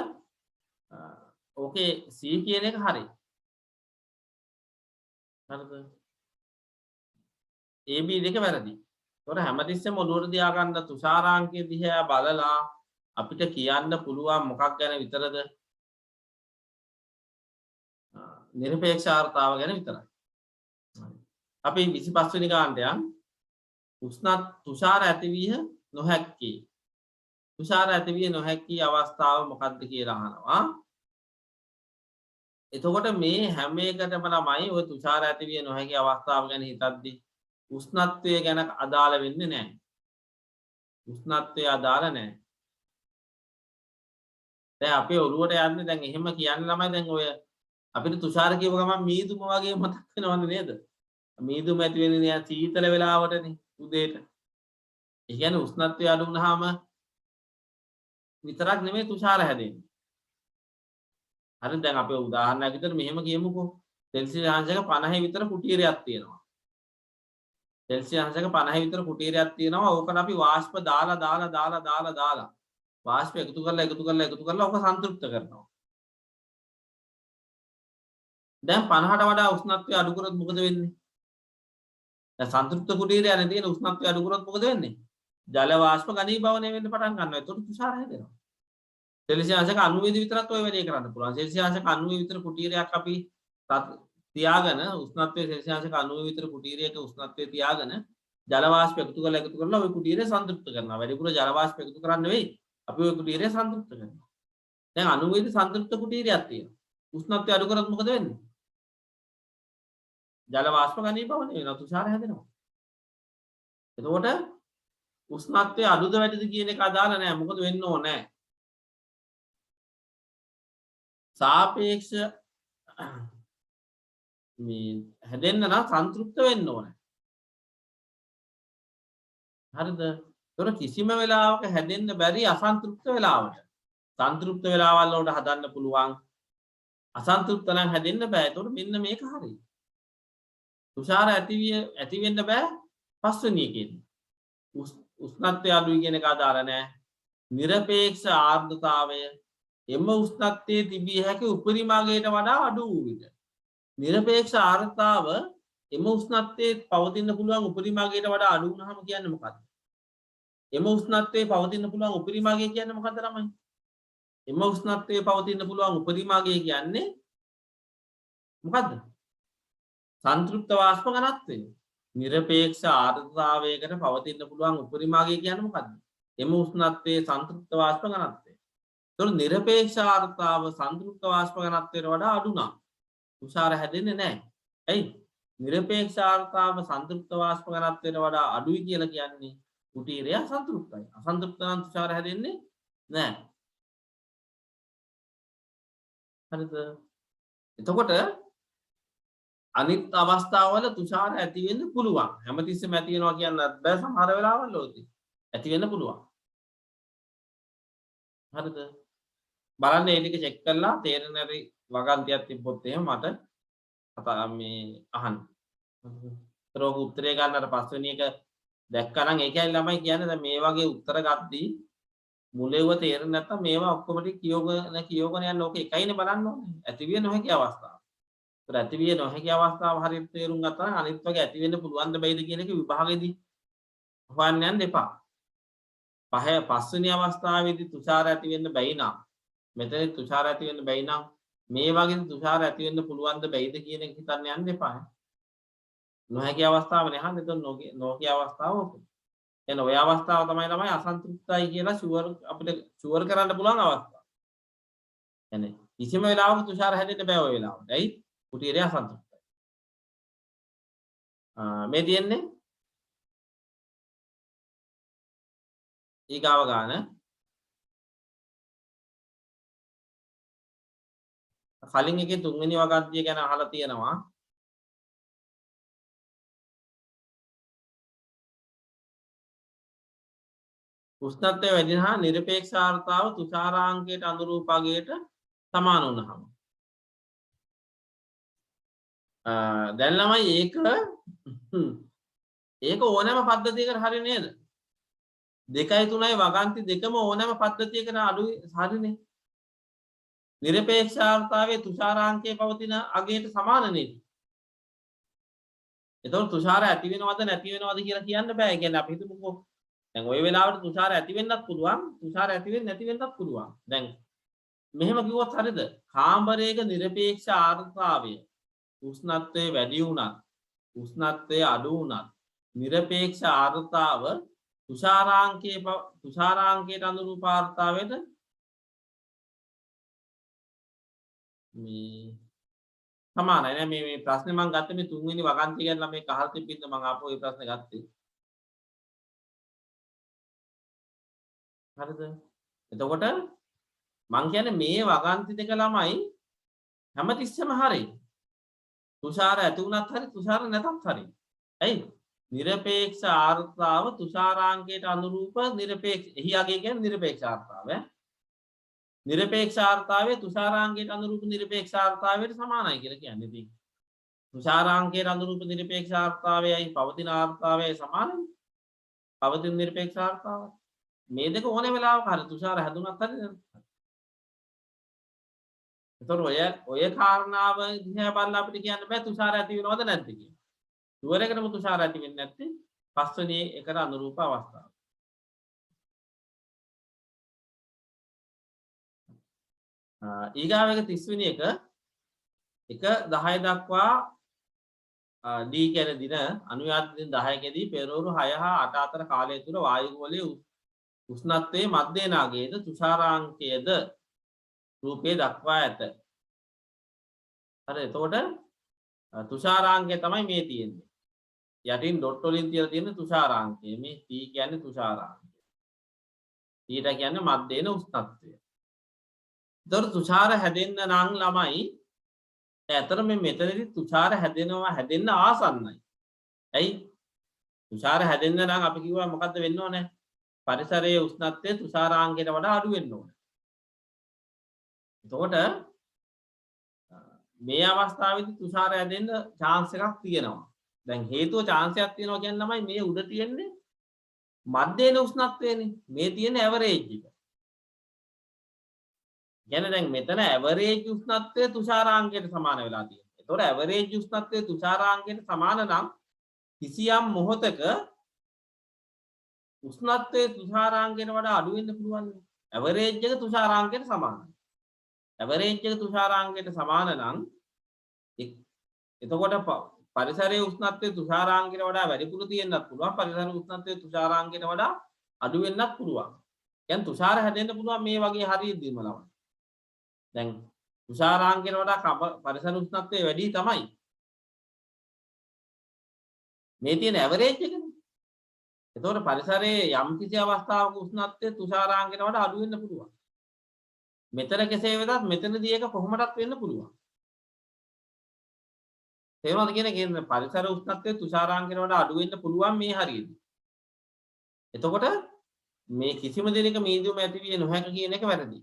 ඕකේ C කියන එක හරි. හරිද? AB දෙක වැරදි. ඒතකොට හැමතිස්සෙම ඔළුවට තියාගන්න තුෂාරාංකය දිහා බලලා අපිට කියන්න පුළුවන් මොකක් ගැන විතරද? නිරපේක්ෂතාව ගැන විතරයි. අපි 25 වෙනි ගානට යන් තුෂාර ඇතිවිය නොහැක්කේ. තුෂාර ඇතිවිය නොහැකි අවස්ථාව මොකක්ද කියලා අහනවා. එතකොට මේ හැම එකටම ළමයි ඔය තුෂාර ඇතිවිය නොහැකි අවස්ථාව ගැන හිතද්දි උෂ්ණත්වය ගැන අදාළ වෙන්නේ නැහැ. උෂ්ණත්වය අදාළ නැහැ. දැන් අපේ ඔළුවට යන්නේ දැන් එහෙම කියන්නේ ළමයි දැන් ඔය අපිට තුෂාර කියව ගමන් මීදුම වගේ මතක් වෙනවද නේද? මීදුම ඇති වෙන්නේ නෑ සීතල වෙලාවටනේ උදේට. ඒ කියන්නේ උෂ්ණත්වය අඩු වුනහම විතරක් නෙමෙයි තුෂාර හැදෙන්නේ. හරි දැන් අපි උදාහරණයක් විදිහට මෙහෙම කියමුකෝ. සෙල්සියස් අංශක 50 විතර කුටීරයක් තියෙනවා. සෙල්සියස් අංශක 50 විතර කුටීරයක් තියෙනවා. ඕකන අපි වාෂ්ප දාලා වාෂ්ප එකතු කරලා ඕක සන්තුෂ්ත කරනවා. දැන් 50ට වඩා උෂ්ණත්වය අඩු කරොත් මොකද වෙන්නේ? දැන් සන්තුෂ්ත කුටීරයනේ තියෙන උෂ්ණත්වය අඩු කරොත් මොකද වෙන්නේ? ජල වාෂ්ප ඝනීභවනය වෙන්න පටන් ගන්නවා. ඒතකොට තුෂාර හැදෙනවා. සෙල්සියස් අංශක 90 විතරත් ඔය වැඩේ කරන්න පුළුවන්. සෙල්සියස් අංශක 90 විතර කුටීරයක් අපි තියාගෙන උෂ්ණත්වය සෙල්සියස් අංශක 90 විතර කුටීරයක උෂ්ණත්වය තියාගෙන ජල වාෂ්ප එකතු කරලා ওই කුටීරය සන්තුෂ්ත කරනවා. වැඩිපුර ජල වාෂ්ප එකතු කරන්න නෙවෙයි. අපි ওই කුටීරය සන්තුෂ්ත කරනවා. දැන් 90 දී සන්තුෂ්ත කුටීරයක් තියෙනවා. උෂ්ණත්වය අඩු කරොත් මොකද වෙන්නේ? ජල වාෂ්ප ඝනීභවනය වෙනවා. තුෂාර හැදෙනවා. එතකොට උෂ්ණත්වය අඩුද වැඩිද කියන එක අදාළ නැහැ. මොකද වෙන්න ඕනේ? සාපේක්ෂ මේ හැදෙන්න නම් සන්තුෂ්ත වෙන්න ඕනේ. හරිද? ඒතර කිසිම වෙලාවක හැදෙන්න බැරි අසන්තුෂ්ත වෙලාවට. සන්තුෂ්ත වෙලාවල් වලට හදන්න පුළුවන්. අසන්තුෂ්ත නම් හැදෙන්න බෑ. ඒතකොට මෙන්න මේක හරි. තුෂාර ඇති වෙන්න බෑ පස්වෙනි එකේදී. උෂ්ණත්වය අඩුයි කියන එක අදාළ නැහැ. නිරපේක්ෂ ආර්ද්‍රතාවය එම උෂ්ණත්වයේ තිබිය හැකි උපරිම අගයට වඩා අඩු වූ විට නිරපේක්ෂ ආර්ද්‍රතාව එම උෂ්ණත්වයේ පවතින්න පුළුවන් උපරිම අගයට වඩා අඩු වුණාම කියන්නේ මොකක්ද? එම උෂ්ණත්වයේ පවතින්න පුළුවන් උපරිම අගය කියන්නේ මොකක්ද ළමයි? එම උෂ්ණත්වයේ පවතින්න පුළුවන් උපරිම අගය කියන්නේ මොකද්ද? සන්තෘප්ත වාෂ්ප ඝනත්වය. නිරපේක්ෂ ආර්ද්‍රතාවයකට පවතින්න පුළුවන් උපරිම අගය කියන්නේ මොකද්ද? එම උෂ්ණත්වයේ සන්තෘප්ත වාෂ්ප ඝනත්වය. ඒතකොට නිරපේක්ෂ ආර්ද්‍රතාව සන්තෘප්ත වාෂ්ප ඝනත්වයට වඩා අඩු නම් තුෂාර හැදෙන්නේ නැහැ. ඇයි? නිරපේක්ෂ ආර්ද්‍රතාව සන්තෘප්ත වාෂ්ප ඝනත්වයට වඩා අඩුයි කියලා කියන්නේ කුටීරය අසන්තෘප්තයි. අසන්තෘප්ත නම් තුෂාර හැදෙන්නේ නැහැ. හරිද? එතකොට අනිත් අවස්ථාවල තුෂාර ඇති වෙන්න පුළුවන්. හැමතිස්සෙම ඇති වෙනවා කියන්නත් බෑ සමහර වෙලාවල් වලදී. ඇති වෙන්න පුළුවන්. හරිද? බලන්න මේ ටික චෙක් කරලා තේරෙන හරි වගන්තියක් තිබ්බොත් එහෙම මට මේ අහන්න. රෝග උත්තරය ගන්නට පස්වෙනි එක දැක්කනම් ඒකයි ළමයි කියන්නේ දැන් මේ වගේ උත්තර ගද්දී මුලෙව තේරෙන්නේ නැත්නම් මේවා ඔක්කොම ටික කියෝගෙන යන්න ඕක එකයිනේ බලන්න ඕනේ. ඇතිවිය නොහැකි අවස්ථාව. ඒතර ඇතිවිය නොහැකි අවස්ථාව හරියට තේරුම් ගත්තා නම් අනිත් වගේ ඇති වෙන්න පුළුවන්ද බැයිද කියන එක විභාගෙදී හොයන්න යන්න එපා. පස්වෙනි අවස්ථාවේදී තුෂාර ඇති වෙන්න බැයි නම් මෙතන තුෂාර ඇති වෙන්න බැයි නම් මේ වගේ තුෂාර ඇති වෙන්න පුළුවන්ද බැයිද කියන එක හිතන්න යන්න එපා. නොහැකි අවස්ථාවනේ අහන්නේ. එතන නොහැකි අවස්ථාව ඔක. එන ඔය අවස්ථාව තමයි ළමයි අසන්තුෂ්ටයි කියලා අපිට ෂුවර් කරන්න පුළුවන් අවස්ථාව. يعني කිසිම වෙලාවක තුෂාර හැදෙන්න බෑ ඔය වෙලාවට. ඇයි? කුටීරය අසන්තුෂ්ටයි. මේ තියෙන්නේ ඊගාව ගාන කලින් එකේ තුන්වෙනි වගන්තිය ගැන අහලා තියෙනවා. උෂ්ණත්වය වැඩි නම් නිරපේක්ෂ ආර්ද්‍රතාව තුෂාරාංකයට අනුරූප අගයට සමාන වුණාම දැන් ළමයි ඒක ඕනෑම පද්ධතියකට හරි නේද? 2යි 3යි වගන්ති දෙකම ඕනෑම පද්ධතියකට අඩුයි හරිනේ. නිරපේක්ෂ ආර්ද්‍රතාවයේ තුෂාරාංකයේ පවතින අගයට සමාන නේද? එතකොට තුෂාර ඇති වෙනවද නැති වෙනවද කියලා කියන්න බෑ. ඒ කියන්නේ අපි හිතමුකෝ දැන් ওই වෙලාවට තුෂාර ඇති වෙන්නත් පුළුවන්, තුෂාර ඇති වෙන්නේ නැති වෙන්නත් පුළුවන්. දැන් මෙහෙම කිව්වොත් හරිද? කාමරයක නිරපේක්ෂ ආර්ද්‍රතාවය උෂ්ණත්වයේ වැඩි වුණත්, උෂ්ණත්වයේ අඩු වුණත් නිරපේක්ෂ ආර්ද්‍රතාව තුෂාරාංකයට අනුරූප ආර්ද්‍රතාවයට මේ සමානයි නේ. මේ ප්‍රශ්නේ මම ගත්තේ මේ තුන්වෙනි වගන්තිය ගැන ළමයි අහලා තිබ්බින්ද මම ආපහු මේ ප්‍රශ්නේ ගත්තේ. හරිද? එතකොට මං කියන්නේ මේ වගන්ති දෙක ළමයි හැමතිස්සෙම හරි. තුෂාර ඇති වුණත් හරි තුෂාර නැතත් හරි. ඇයි? නිරපේක්ෂ ආර්ද්‍රතාව තුෂාරාංකයට අනුරූප නිරපේක්ෂ එහි අගය කියන්නේ නිරපේක්ෂ ආර්ද්‍රතාව ඈ. නිරපේක්ෂ ආර්ද්‍රතාවයේ තුෂාරාංකයට අනුරූප නිරපේක්ෂ ආර්ද්‍රතාවයට සමානයි කියලා කියන්නේ. ඉතින් තුෂාරාංකයට අනුරූප නිරපේක්ෂ ආර්ද්‍රතාවයයි පවතින ආර්ද්‍රතාවයයි සමානයි. පවතින නිරපේක්ෂ ආර්ද්‍රතාව. මේ දෙක ඕනේ වෙලාවක හරි තුෂාර හැදුනත් හරි. ඒතර ඔය කාරණාව දිහා බලලා අපිට කියන්න බෑ තුෂාර ඇති වෙනවද නැද්ද කියලා. ෂුවර් එකටම තුෂාර ඇති වෙන්නේ නැත්තේ පස්වෙනි එකට අනුරූප අවස්ථාව. ඊගාව එක 30 වෙනි එක 1-10 දක්වා D කියන දින අනුයාත දින 10කදී පෙරවරු 6 හා 8 අතර කාලය තුල වායු ගෝලයේ උෂ්ණත්වයේ මධ්‍යම නාගයේද තුෂාරාංකයේද රූපේ දක්වා ඇත. හරි එතකොට තුෂාරාංකය තමයි මේ තියෙන්නේ. යටින් ඩොට් වලින් තියලා තියෙන තුෂාරාංකය. මේ T කියන්නේ තුෂාරාංකය. ඊට කියන්නේ මධ්‍යම උෂ්ණත්වය. එතකොට තුෂාර හැදෙන්න නම් ළමයි ඇතර මේ මෙතනදී තුෂාර හැදෙන්න ආසන්නයි. ඇයි? තුෂාර හැදෙන්න නම් අපි කිව්වා මොකද්ද වෙන්න ඕනේ? පරිසරයේ උෂ්ණත්වය තුෂාරාංකයට වඩා අඩු වෙන්න ඕනේ. එතකොට මේ අවස්ථාවේදී තුෂාර හැදෙන්න chance එකක් තියෙනවා. දැන් හේතුව chance එකක් තියෙනවා කියන්නේ ළමයි මේ උඩ තියෙන්නේ මධ්‍යම උෂ්ණත්වයනේ. මේ තියෙන්නේ ඇවරේජ් එක. කියන්නේ දැන් මෙතන ඇවරේජ් උෂ්ණත්වය තුෂාරාංකයට සමාන වෙලා තියෙනවා. ඒතකොට ඇවරේජ් උෂ්ණත්වය තුෂාරාංකයට සමාන නම් කිසියම් මොහොතක උෂ්ණත්වයේ තුෂාරාංකයට වඩා අඩු වෙන්න පුළුවන්. ඇවරේජ් එක තුෂාරාංකයට සමානයි. ඇවරේජ් එක තුෂාරාංකයට සමාන නම් එතකොට පරිසරයේ උෂ්ණත්වයේ තුෂාරාංකයට වඩා වැඩිපුර තියෙන්නත් පුළුවන්. පරිසරයේ උෂ්ණත්වයේ තුෂාරාංකයට වඩා අඩු වෙන්නත් පුළුවන්. කියන්නේ තුෂාර හැදෙන්න පුළුවන් මේ වගේ හරියදීම ළමයි. දැන් තුෂාරාංකයට වඩා පරිසර උෂ්ණත්වය වැඩි තමයි. මේ තියෙන ඇවරේජ් එකනේ. එතකොට පරිසරයේ යම් කිසි අවස්ථාවක උෂ්ණත්වය තුෂාරාංකයට වඩා අඩු වෙන්න පුළුවන්. මෙතන කෙසේ වෙතත් මෙතනදී ඒක කොහොමදත් වෙන්න පුළුවන්. තේරුණාද කියන්නේ පරිසර උෂ්ණත්වය තුෂාරාංකයට වඩා අඩු වෙන්න පුළුවන් මේ හරියදී. එතකොට මේ කිසිම දෙයක මීඩියම් ඇති විය නොහැක කියන එක වැරදි.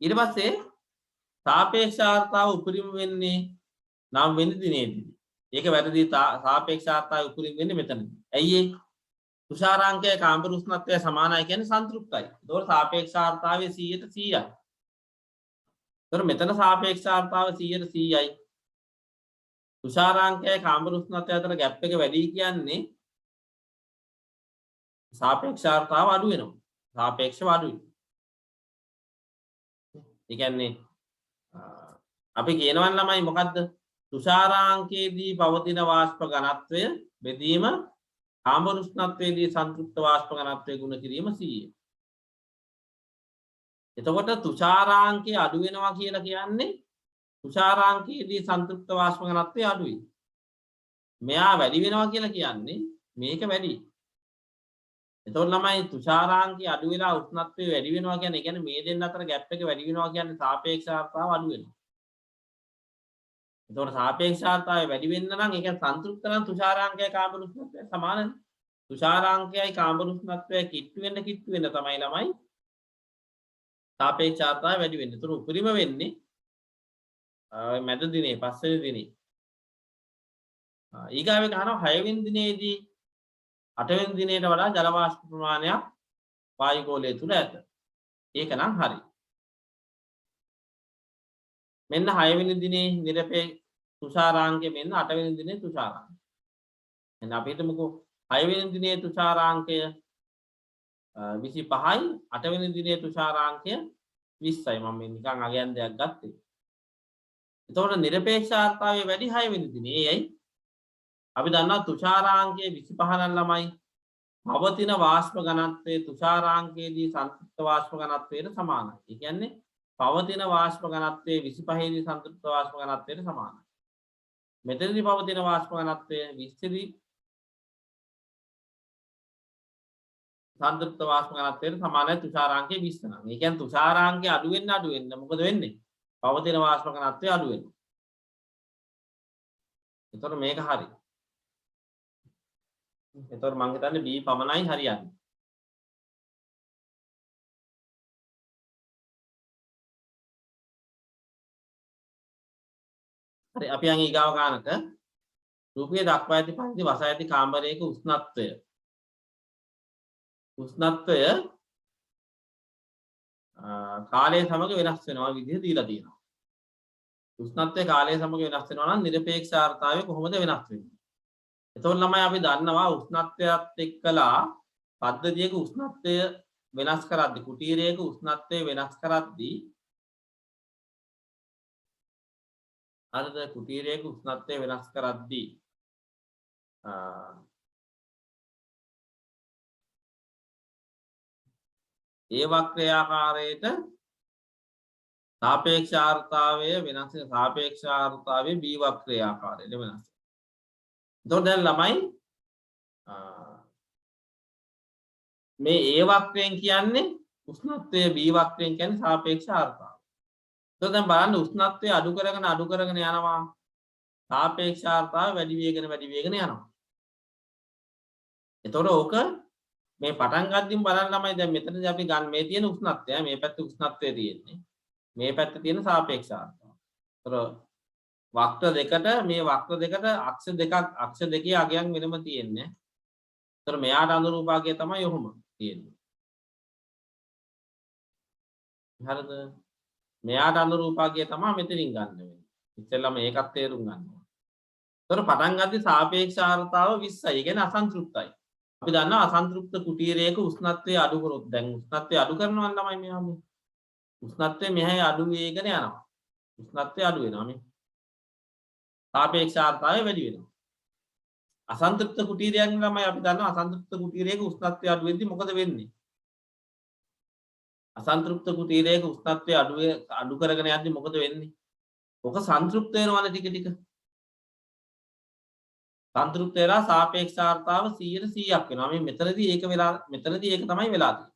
ඊට පස්සේ සාපේක්ෂ ආර්ද්‍රතාව උපරිම වෙන්නේ 9 වෙනි දිනේදී. ඒක වැරදි. සාපේක්ෂ ආර්ද්‍රතාවය උපරිම වෙන්නේ මෙතනදී. ඇයි ඒ? තුෂාරාංකයේ කාම්බර උෂ්ණත්වය සමානයි කියන්නේ සන්තුෂ්ටයි. ඒතකොට සාපේක්ෂ ආර්ද්‍රතාවය 100ට 100යි. ඒතකොට මෙතන සාපේක්ෂ ආර්ද්‍රතාව 100ට 100යි. තුෂාරාංකයේ කාම්බර උෂ්ණත්වය අතර ગેප් එක වැඩි කියන්නේ සාපේක්ෂ ආර්ද්‍රතාව අඩු වෙනවා. සාපේක්ෂව අඩුයි. ඒ කියන්නේ අපි කියනවා ළමයි මොකද්ද? තුෂාරාංකයේදී පවතින වාෂ්ප ඝනත්වය බෙදීම කාම්බර උෂ්ණත්වයේදී සංතෘප්ත වාෂ්ප ඝනත්වය ගුණ කිරීම 100. එතකොට තුෂාරාංකය අඩු වෙනවා කියලා කියන්නේ තුෂාරාංකයේදී සංතෘප්ත වාෂ්ප ඝනත්වය අඩුයි. මෙයා වැඩි වෙනවා කියලා කියන්නේ මේක වැඩි. එතකොට ළමයි තුෂාරාංකය අඩු වෙලා උෂ්ණත්වය වැඩි වෙනවා කියන්නේ මේ දෙන්න අතර ગેප් එක වැඩි වෙනවා කියන්නේ සාපේක්ෂ ආර්ද්‍රතාව අඩු වෙනවා. එතකොට සාපේක්ෂ ආර්ද්‍රතාවය වැඩි වෙන්න නම් ඒක සංතෘප්ත නම් තුෂාරාංකය කාම්බර උෂ්ණත්වයට සමානයි. තුෂාරාංකයයි කාම්බර උෂ්ණත්වයයි කිට්ටු වෙන්න තමයි ළමයි සාපේක්ෂතාවය වැඩි වෙන්නේ. ඒතර උපරිම වෙන්නේ මැද දිනේ පස්වෙනි දිනේ. ඊගාවේ ගහනවා 6 වෙනි දිනේදී 8 වෙනි දිනේට වඩා ජල වාෂ්ප ප්‍රමාණයක් වායුගෝලය තුල ඇත. ඒක නම් හරි. මෙන්න 6 වෙනි දිනේ නිරපේක්ෂ තුෂාරාංකය මෙන්න 8 වෙනි දිනේ තුෂාරාංකය. එහෙනම් අපි හිතමුකෝ 6 වෙනි දිනේ තුෂාරාංකය 25යි 8 වෙනි දිනේ තුෂාරාංකය 20යි. මම මේ නිකන් අගයන් දෙයක් ගත්තේ. එතකොට නිරපේක්ෂතාවය වැඩි 6 වෙනි දිනේ. ඒයි අපි දන්නවා තුෂාරාංකය 25 නම් ළමයි පවතින වාෂ්ප ඝනත්වයේ තුෂාරාංකයේදී සංතෘප්ත වාෂ්ප ඝනත්වයට සමානයි. ඒ කියන්නේ පවතින වාෂ්ප ඝනත්වයේ 25 දී සංතෘප්ත වාෂ්ප ඝනත්වයට සමානයි. මෙතනදී පවතින වාෂ්ප ඝනත්වය 20 දී සංතෘප්ත වාෂ්ප ඝනත්වයට සමානයි තුෂාරාංකය 20 නම්. ඒ කියන්නේ තුෂාරාංකය අඩු වෙන්න මොකද වෙන්නේ? පවතින වාෂ්ප ඝනත්වය අඩු වෙනවා. එතකොට මේක හරි. එතකොට මම හිතන්නේ B පමණයි හරියන්නේ. හරි අපි යන් ඊගාව ගානට රූපයේ දක්වා ඇති පරිදි වසා ඇති කාමරයක උෂ්ණත්වය කාලය සමග වෙනස් වෙනවා විදිහ දීලා තියෙනවා. උෂ්ණත්වය කාලය සමග වෙනස් වෙනවා නම් නිරපේක්ෂ ආර්ද්‍රතාවය කොහොමද වෙනස් වෙන්නේ? එතකොට ළමයි අපි දන්නවා උෂ්ණත්වයත් එක්කලා පද්ධතියක උෂ්ණත්වය වෙනස් කරද්දී කුටීරයක උෂ්ණත්වය වෙනස් කරද්දී අරද කුටීරයක උෂ්ණත්වය වෙනස් කරද්දී ඒ වක්‍රයාකාරයට සාපේක්ෂ ආර්ද්‍රතාවය වෙනස් වෙන සාපේක්ෂ ආර්ද්‍රතාවයේ B වක්‍රයාකාරයට වෙනස්. එතකොට දැන් ළමයි මේ A වක්‍රයෙන් කියන්නේ උෂ්ණත්වය B වක්‍රයෙන් කියන්නේ සාපේක්ෂ ආර්ද්‍රතාවය. එතකොට දැන් බලන්න උෂ්ණත්වය අඩු කරගෙන යනවා. සාපේක්ෂ ආර්ද්‍රතාවය වැඩි වේගන යනවා. එතකොට ඕක මේ පටන් ගද්දිම බලන්න ළමයි දැන් මෙතනදී අපි ගන්න මේ තියෙන උෂ්ණත්වය මේ පැත්තේ උෂ්ණත්වය තියෙන්නේ. මේ පැත්තේ තියෙන සාපේක්ෂ ආර්ද්‍රතාවය. එතකොට වක්‍ර දෙකට මේ වක්‍ර දෙකට අක්ෂ දෙකේ අගයන් වෙනම තියෙන්නේ. ඒතර මෙයාට අනුරූපාගය තමයි ඔහොම තියෙන්නේ. හරිද? මෙයාට අනුරූපාගය තමයි මෙතනින් ගන්න වෙන්නේ. ඉතින්ලා මේකත් තේරුම් ගන්න ඕනේ. ඒතර පටන් ගද්දි සාපේක්ෂ ආර්ද්‍රතාව 20යි. ඒ කියන්නේ අසන්තෘප්තයි. අපි දන්නවා අසන්තෘප්ත කුටීරයක උෂ්ණත්වය අඩු කරොත් දැන් උෂ්ණත්වය අඩු කරනවා තමයි මෙහා මේ. උෂ්ණත්වය මෙහි අඩු වේගන යනවා. උෂ්ණත්වය අඩු වෙනවා මේ. සාපේක්ෂ ආර්ද්‍රතාවය වැඩි වෙනවා. අසන්තෘප්ත කුටීරයක් ළමයි අපි දන්නවා අසන්තෘප්ත කුටීරයක උෂ්ණත්වය අඩු වෙද්දි මොකද වෙන්නේ? අසන්තෘප්ත කුටීරයක උෂ්ණත්වය අඩු කරගෙන යද්දි මොකද වෙන්නේ? ඔක සංතෘප්ත වෙනවනේ ටික ටික. සංතෘප්ත වෙලා සාපේක්ෂ ආර්ද්‍රතාව 100%ක් වෙනවා. මේ මෙතනදී ඒක තමයි වෙලා තියෙන්නේ.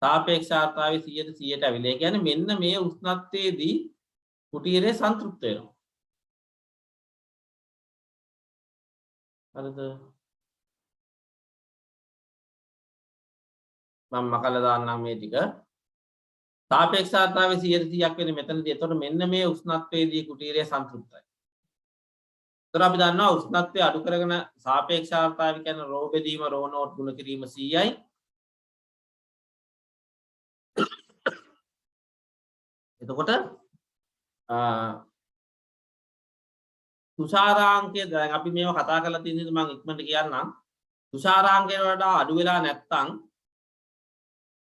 සාපේක්ෂ ආර්ද්‍රතාවය 100%ට ඇවිල්ලා. ඒ කියන්නේ මෙන්න මේ උෂ්ණත්වයේදී කුටීරය සංතෘප්ත වෙනවා. හරිද? මම මකලා දාන්නම් මේ ටික. සාපේක්ෂ ආර්ද්‍රතාවය 100%ක් වෙන්නේ මෙතනදී. එතකොට මෙන්න මේ උෂ්ණත්වයේදී කුටීරය සංතෘප්තයි. එතකොට අපි දන්නවා උෂ්ණත්වය අඩු කරගෙන සාපේක්ෂ ආර්ද්‍රතාවය කියන්නේ රෝ බෙදීම රෝ නෝට් ගුණ කිරීම 100යි. එතකොට තුෂාරාංකය දැන් අපි මේව කතා කරලා තියෙන ඉතින් මම ඉක්මනට කියන්නම්. තුෂාරාංකයට වඩා අඩු වෙලා නැත්නම්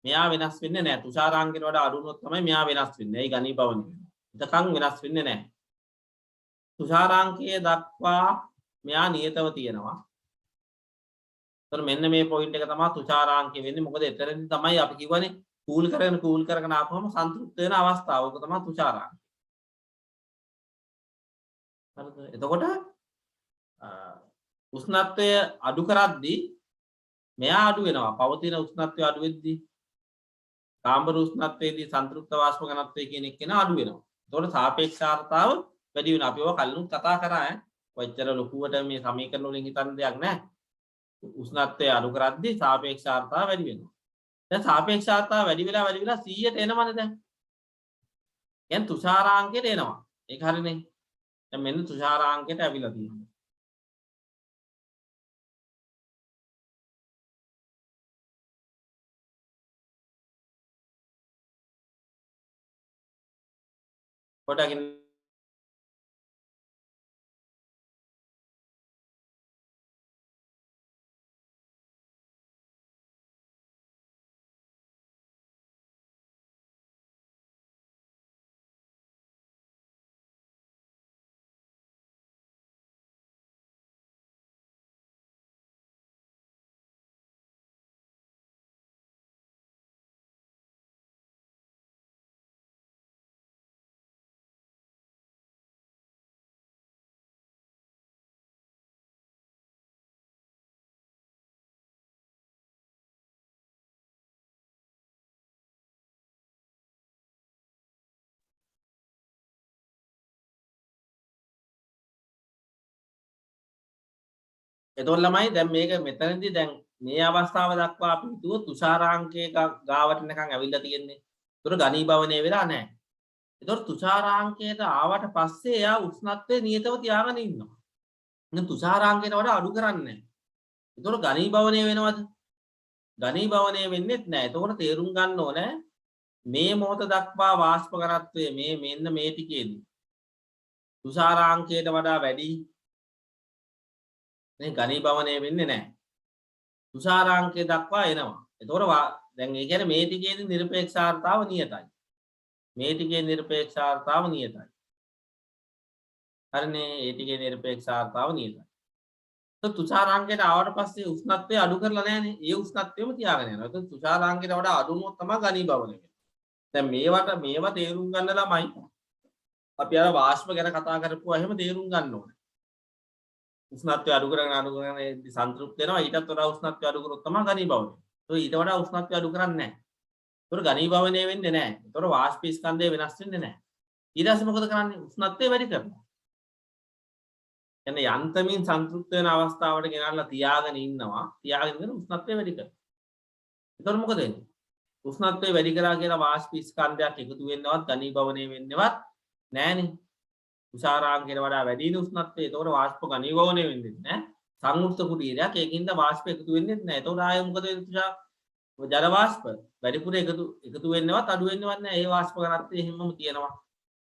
මෙයා වෙනස් වෙන්නේ නැහැ. තුෂාරාංකයට වඩා අඩු වුණොත් තමයි මෙයා වෙනස් වෙන්නේ. ඒ ඝනීභවන වෙනවා. එතකන් වෙනස් වෙන්නේ නැහැ. තුෂාරාංකය දක්වා මෙයා නියතව තියෙනවා. ඒතර මෙන්න මේ පොයින්ට් එක තමයි තුෂාරාංකය වෙන්නේ. මොකද එතරම්දී තමයි අපි කියවනේ කූල් කරගෙන ආපුවම සංතෘප්ත වෙන අවස්ථාව. ඒක තමයි තුෂාරාංකය. හරිද? එතකොට උෂ්ණත්වය අඩු කරද්දී මෙයා අඩු වෙනවා. පවතින උෂ්ණත්වය අඩු වෙද්දී කාම්බර උෂ්ණත්වයේදී සංතෘප්ත වාෂ්ප ඝනත්වය කියන එක අඩු වෙනවා. එතකොට සාපේක්ෂ ආර්ද්‍රතාව වැඩි වෙනවා. අපි ඔය කලිනුත් කතා කරා ඈ. ඔච්චර ලොකුවට මේ සමීකරණ වලින් හිතන්න දෙයක් නැහැ. උෂ්ණත්වය අඩු කරද්දී සාපේක්ෂාර්ථතාව වැඩි වෙනවා. දැන් සාපේක්ෂාර්ථතාව වැඩි වෙලා 100ට එනවනේ දැන්. කියන්නේ තුෂාරාංකයට එනවා. ඒක හරිනේ. දැන් මෙන්න තුෂාරාංකයට ඇවිල්ලා තියෙනවා. පොඩ්ඩක් එතකොට ළමයි දැන් මේක මෙතනදී දැන් මේ අවස්ථාව දක්වා අපි හිතුව තුෂාරාංකයේ ගාවට නිකන් ඇවිල්ලා තියෙන්නේ. ඒතර ඝනීභවනය වෙලා නැහැ. ඒතර තුෂාරාංකයට ආවට පස්සේ එයා උෂ්ණත්වය නියතව තියාගෙන ඉන්නවා. දැන් තුෂාරාංකයට වඩා අඩු කරන්නේ නැහැ. ඒතර ඝනීභවනය වෙනවද? ඝනීභවනය වෙන්නේ නැහැ. එතකොට තේරුම් ගන්න ඕනේ මේ මොහොත දක්වා වාෂ්ප ඝනත්වය මෙන්න මේ ටිකේදී තුෂාරාංකයට වඩා වැඩි මේ ඝනීභවනය වෙන්නේ නැහැ. තුෂාරාංකය දක්වා එනවා. එතකොට දැන් ඒ කියන්නේ මේ ටිකේදී නිරපේක්ෂාර්ථතාව නියතයි. මේ ටිකේ නිරපේක්ෂාර්ථතාව නියතයි. හරිනේ ඒ ටිකේ නිරපේක්ෂාර්ථතාව නියතයි. તો තුෂාරාංකයට ආවට පස්සේ උෂ්ණත්වය අඩු කරලා නැහැනේ. ඒ උෂ්ණත්වයම තියාගෙන යනවා. ඒක තුෂාරාංකයට වඩා අඩු වුණොත් තමයි ඝනීභවනය වෙන්නේ. දැන් මේවා තේරුම් ගන්න ළමයි අපි අර වාෂ්ප ගැන කතා කරපුවා එහෙම තේරුම් ගන්න ඕනේ. උෂ්ණත්වය අඩු කරගෙන සන්තුෂ්ට වෙනවා. ඊටත් වඩා උෂ්ණත්වය අඩු කරොත් තමයි ඝනීභවනය. તો ඊට වඩා උෂ්ණත්වය අඩු කරන්නේ නැහැ. ඒතර ඝනීභවනය වෙන්නේ නැහැ. ඒතර වාෂ්ප ස්කන්ධය වෙනස් වෙන්නේ නැහැ. ඊට පස්සේ මොකද කරන්නේ? උෂ්ණත්වය වැඩි කරනවා. එන්නේ යන්තමින් සන්තුෂ්ට වෙන අවස්ථාවට ගෙනල්ලා තියාගෙන ඉන්නවා. තියාගෙන ඉඳන් උෂ්ණත්වය වැඩි කරනවා. ඒතර මොකද වෙන්නේ? උෂ්ණත්වය වැඩි කරා කියලා වාෂ්ප ස්කන්ධයක් එකතු වෙන්නවත් ඝනීභවනය වෙන්නවත් නැහැනේ. තුෂාරාංකයට වඩා වැඩි උෂ්ණත්වය. ඒතකොට වාෂ්ප ඝනීභවනය වෙන්නේ නැහැ. සංවෘත කුටීරයක් ඒකින්ද වාෂ්ප එකතු වෙන්නේ නැහැ. ඒතකොට ආයෙ මොකද වෙන්නේ තුෂාර? ජල වාෂ්ප වැඩිපුර එකතු වෙන්නවත් අඩු වෙන්නවත් නැහැ. ඒ වාෂ්ප ඝනත්වය එහෙමම තියෙනවා.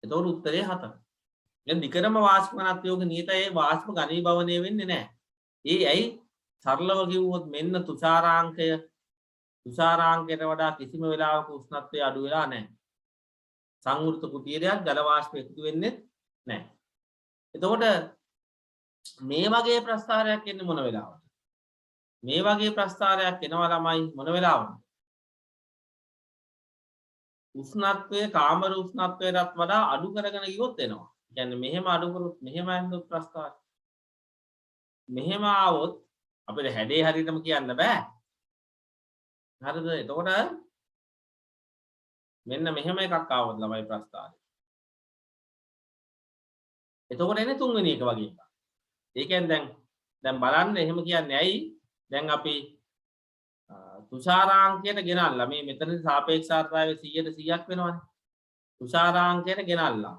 ඒතකොට උත්තරේ 4. දැන් විකරම වාෂ්ප ඝනත්වයක නියතයි වාෂ්ප ඝනීභවනය වෙන්නේ නැහැ. ඒ ඇයි? සරලව කිව්වොත් මෙන්න තුෂාරාංකයට වඩා කිසිම වෙලාවක උෂ්ණත්වය අඩු වෙලා නැහැ. සංවෘත කුටීරයක් ජල වාෂ්ප එකතු වෙන්නේ නැහැ. එතකොට මේ වගේ ප්‍රස්ථාරයක් එන්නේ මොන වෙලාවටද? මේ වගේ ප්‍රස්ථාරයක් එනවා ළමයි මොන වෙලාවටද? උෂ්ණත්වය කාමර උෂ්ණත්වයටත් වඩා අඩු කරගෙන ගියොත් එනවා. කියන්නේ මෙහෙම අඩු කරොත් මෙහෙම යනොත් ප්‍රස්ථාරය. මෙහෙම ආවොත් අපිට හැඩේ හරියටම කියන්න බෑ. හරිද? එතකොට මෙන්න මෙහෙම එකක් ආවොත් ළමයි ප්‍රස්ථාරය. එතකොට එන්නේ තුන්වෙනි එක වගේ එකක්. ඒ කියන්නේ දැන් බලන්න එහෙම කියන්නේ ඇයි? දැන් අපි තුෂාරාංකයට ගෙනල්ලා මේ මෙතන සාපේක්ෂාර්ථතාවය 100ට 100ක් වෙනවනේ. තුෂාරාංකයට ගෙනල්ලා.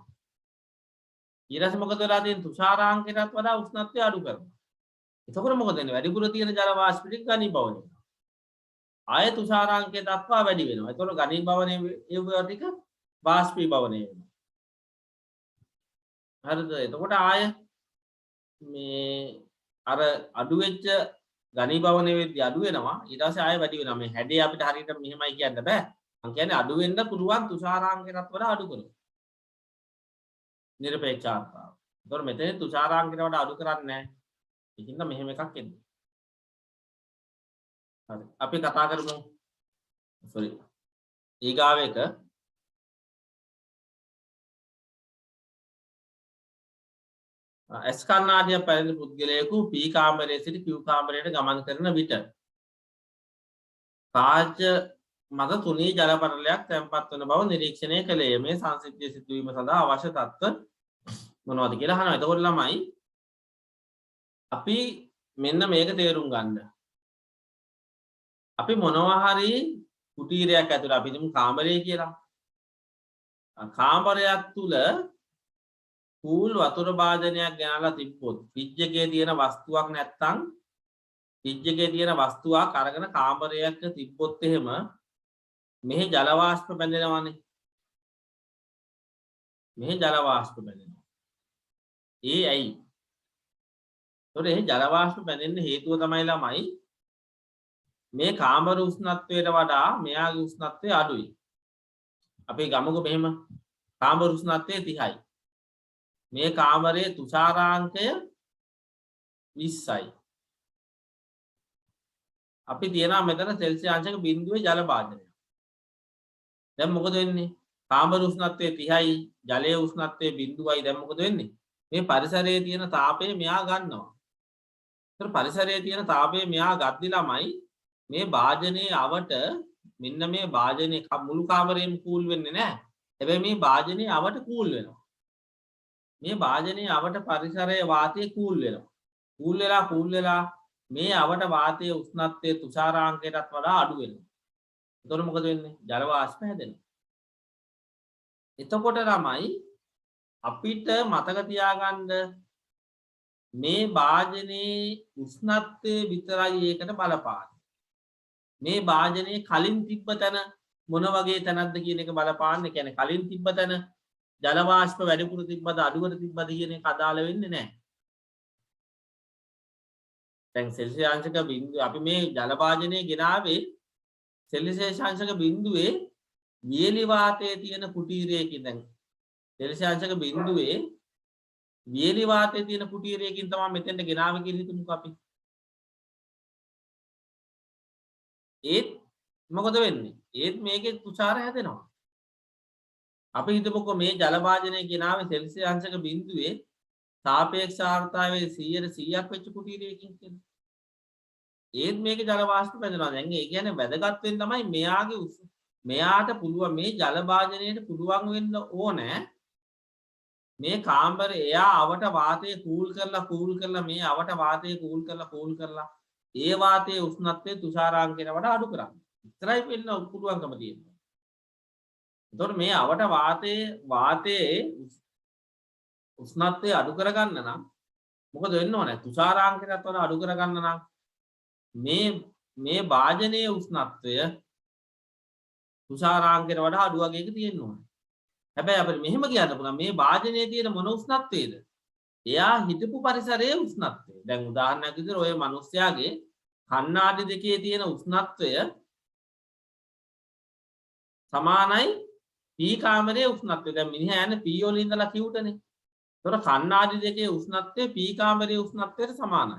ඊට පස්සේ මොකද වෙලා තියෙන්නේ? තුෂාරාංකයටත් වඩා උෂ්ණත්වය අඩු කරනවා. එතකොට මොකද වෙන්නේ? වැඩිපුර තියෙන ජල වාෂ්ප ටික ඝනීභවනය වෙනවා. ආය තුෂාරාංකය දක්වා වැඩි වෙනවා. එතකොට ඝනීභවනය ඒ ටික වාෂ්පීභවනය වෙනවා. හරිද? එතකොට ආය මේ අර අඩු වෙච්ච ඝනීභවනය වෙද්දී අඩු වෙනවා. ඊට පස්සේ ආය වැඩි වෙනවා. මේ හැඩේ අපිට හරියට මෙහෙමයි කියන්න බෑ. මං කියන්නේ අඩු වෙන්න පුළුවන් තුෂාරාංකයටත් වඩා අඩු කරනවා. නිරපේක්ෂාර්ථතාව. ඒතකොට මෙතන තුෂාරාංකයට වඩා අඩු කරන්නේ නැහැ. ඒකින්ද මෙහෙම එකක් එන්නේ. හරි. අපි කතා කරමු. ඊගාව එක S කණ්ණාඩිය පැරණි පුද්ගලයෙකු P කාමරයේ සිට Q කාමරයට ගමන් කරන විට කාච මත තුනී ජල පටලයක් තැන්පත් වන බව නිරීක්ෂණය කළේ. මේ සංසිද්ධිය සිදුවීම සඳහා අවශ්‍ය තත්ත්ව මොනවද කියලා අහනවා. එතකොට ළමයි අපි මෙන්න මේක තේරුම් ගන්න. අපි මොනවා හරි කුටීරයක් ඇතුළේ අපි හිතමු කාමරය කියලා. කාමරයක් තුල කූල් වතුර භාජනයක් ගෙනල්ලා තිබ්බොත් ෆ්‍රිජ් එකේ තියෙන වස්තුවක් නැත්තම් ෆ්‍රිජ් එකේ තියෙන වස්තුවක් අරගෙන කාමරයක තිබ්බොත් එහෙම මෙහි ජල වාෂ්ප බැඳෙනවානේ. මෙහි ජල වාෂ්ප බැඳෙනවා. ඒ ඇයි? ඒතකොට ඒ ජල වාෂ්ප බැඳෙන්න හේතුව තමයි ළමයි මේ කාමර උෂ්ණත්වයට වඩා මෙයාගේ උෂ්ණත්වය අඩුයි. අපි ගමුකෝ මෙහෙම කාමර උෂ්ණත්වය 30යි. මේ කාමරයේ තුෂාරාංකය 20යි. අපි තියනවා මෙතන සෙල්සියස් අංශක බිඳුවේ ජල භාජනය. දැන් මොකද වෙන්නේ? කාමර උෂ්ණත්වය 30යි, ජලයේ උෂ්ණත්වය බිඳුවයි. දැන් මොකද වෙන්නේ? මේ පරිසරයේ තියෙන තාපය මෙයා ගන්නවා. ඒතර පරිසරයේ තියෙන තාපය මෙයා ගද්දි ළමයි මේ භාජනයේ අවට මෙන්න මේ භාජනයේ මුළු කාමරේම කූල් වෙන්නේ නැහැ. හැබැයි මේ භාජනයේ අවට කූල් වෙනවා. මේ භාජනයේ අවට පරිසරයේ වාතය කූල් වෙනවා. කූල් වෙලා මේ අවට වාතයේ උෂ්ණත්වය තුෂාරාංකයටත් වඩා අඩු වෙනවා. එතකොට මොකද වෙන්නේ? ජල වාෂ්ප හැදෙනවා. එතකොට ළමයි අපිට මතක තියාගන්න මේ භාජනයේ උෂ්ණත්වය විතරයි ඒකට බලපාන්නේ. මේ භාජනයේ කලින් තිබ්බ තැන මොන වගේ තැනක්ද කියන එක බලපාන්නේ. කියන්නේ කලින් තිබ්බ තැන ජල වාෂ්ප වැඩිපුර තිබ්බද අඩුවට තිබ්බද කියන එක අදාළ වෙන්නේ නැහැ. දැන් සෙල්සියස් අංශක බිඳුව අපි මේ ජල භාජනයේ ගෙනාවේ සෙල්සියස් අංශක බිඳුවේ වියලි වාතයේ තියෙන කුටීරයකින්. දැන් සෙල්සියස් අංශක බිඳුවේ වියලි වාතයේ තියෙන කුටීරයකින් තමයි මෙතෙන්ට ගෙනාවේ කියලා හිතමුකෝ අපි. ඒත් මොකද වෙන්නේ? ඒත් මේකේ තුෂාර හැදෙනවා. අපි හිතමුකෝ මේ ජල භාජනයේ ගෙනාවේ සෙල්සියස් අංශක බිඳුවේ සාපේක්ෂ ආර්ද්‍රතාවයේ 100ක් වෙච්ච කුටීරයකින් කියලා. ඒත් මේකේ ජල වාෂ්ප බැඳෙනවා. දැන් ඒ කියන්නේ වැදගත් වෙන තමයි මෙයාට පුළුවන් මේ ජල භාජනයට පුළුවන් වෙන්න ඕනේ මේ කාමරේ එයා අවට වාතය කූල් කරලා මේ අවට වාතය කූල් කරලා ඒ වාතයේ උෂ්ණත්වය තුෂාරාංකයට වඩා අඩු කරන්න. ඉතරයි වෙන්න පුළුවන්කම තියෙනවා. එතකොට මේ අවට වාතයේ උෂ්ණත්වය අඩු කරගන්න නම් මොකද වෙන්න ඕනේ? තුෂාරාංකයටත් වඩා අඩු කරගන්න නම් මේ භාජනයේ උෂ්ණත්වය තුෂාරාංකයට වඩා අඩු වගේක තියෙන්න ඕනේ. හැබැයි අපිට මෙහෙම කියන්න පුළුවන් මේ භාජනයේ තියෙන මොන උෂ්ණත්වයේද? එයා හිටපු පරිසරයේ උෂ්ණත්වය. දැන් උදාහරණයක් විදිහට ඔය මිනිස්යාගේ කණ්ණාඩි දෙකේ තියෙන උෂ්ණත්වය සමානයි P කාමරයේ උෂ්ණත්වය. දැන් මිනිහා යන්නේ P වල ඉඳලා Qටනේ. ඒතර කණ්ණාඩි දෙකේ උෂ්ණත්වය P කාමරයේ උෂ්ණත්වයට සමානයි.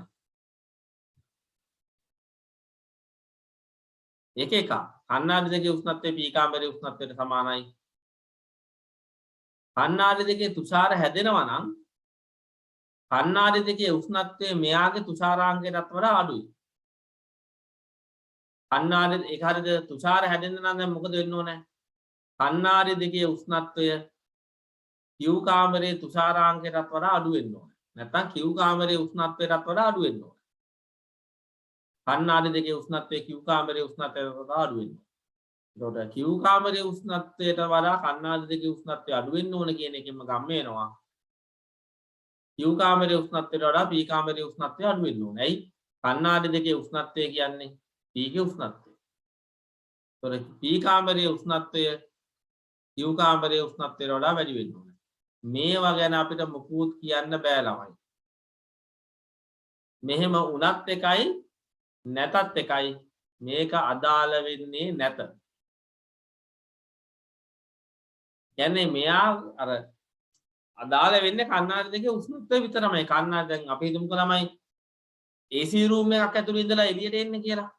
එක කණ්ණාඩි දෙකේ උෂ්ණත්වය P කාමරයේ උෂ්ණත්වයට සමානයි. කණ්ණාඩි දෙකේ තුෂාර හැදෙනවා නම් කණ්ණාඩි දෙකේ උෂ්ණත්වය මෙයාගේ තුෂාරාංකයටත් වඩා අඩුයි. කණ්ණාඩි ඒක හරියද තුෂාර හැදෙන්න නම් දැන් මොකද වෙන්න ඕනේ? කණ්ණාඩි දෙකේ උෂ්ණත්වය Q කාමරයේ තුෂාරාංකයටත් වඩා අඩු වෙන්න ඕනේ. නැත්නම් Q කාමරයේ උෂ්ණත්වයටත් වඩා අඩු වෙන්න ඕනේ. කණ්ණාඩි දෙකේ උෂ්ණත්වය Q කාමරයේ උෂ්ණත්වයට වඩා අඩු වෙන්න ඕනේ. එතකොට Q කාමරයේ උෂ්ණත්වයට වඩා කණ්ණාඩි දෙකේ උෂ්ණත්වය අඩු වෙන්න ඕනේ කියන එකෙන්ම ගම් වෙනවා. Q කාමරයේ උෂ්ණත්වයට වඩා P කාමරයේ උෂ්ණත්වය අඩු වෙන්න ඕනේ. ඇයි? කණ්ණාඩි දෙකේ උෂ්ණත්වය කියන්නේ P ගේ උෂ්ණත්වය. එතකොට P කාමරයේ උෂ්ණත්වය Q කාමරයේ උෂ්ණත්වයට වඩා වැඩි වෙන්න ඕනේ. මේවා ගැන අපිට මොකුත් කියන්න බෑ ළමයි. මෙහෙම උනත් එකයි නැතත් එකයි මේක අදාළ වෙන්නේ නැත. කියන්නේ මෙයා අර අදාළ වෙන්නේ කණ්ණාඩි දෙකේ උෂ්ණත්වය විතරමයි. කණ්ණාඩි දැන් අපි හිතමුකෝ ළමයි AC room එකක් ඇතුළේ ඉඳලා එළියට එන්නේ කියලා.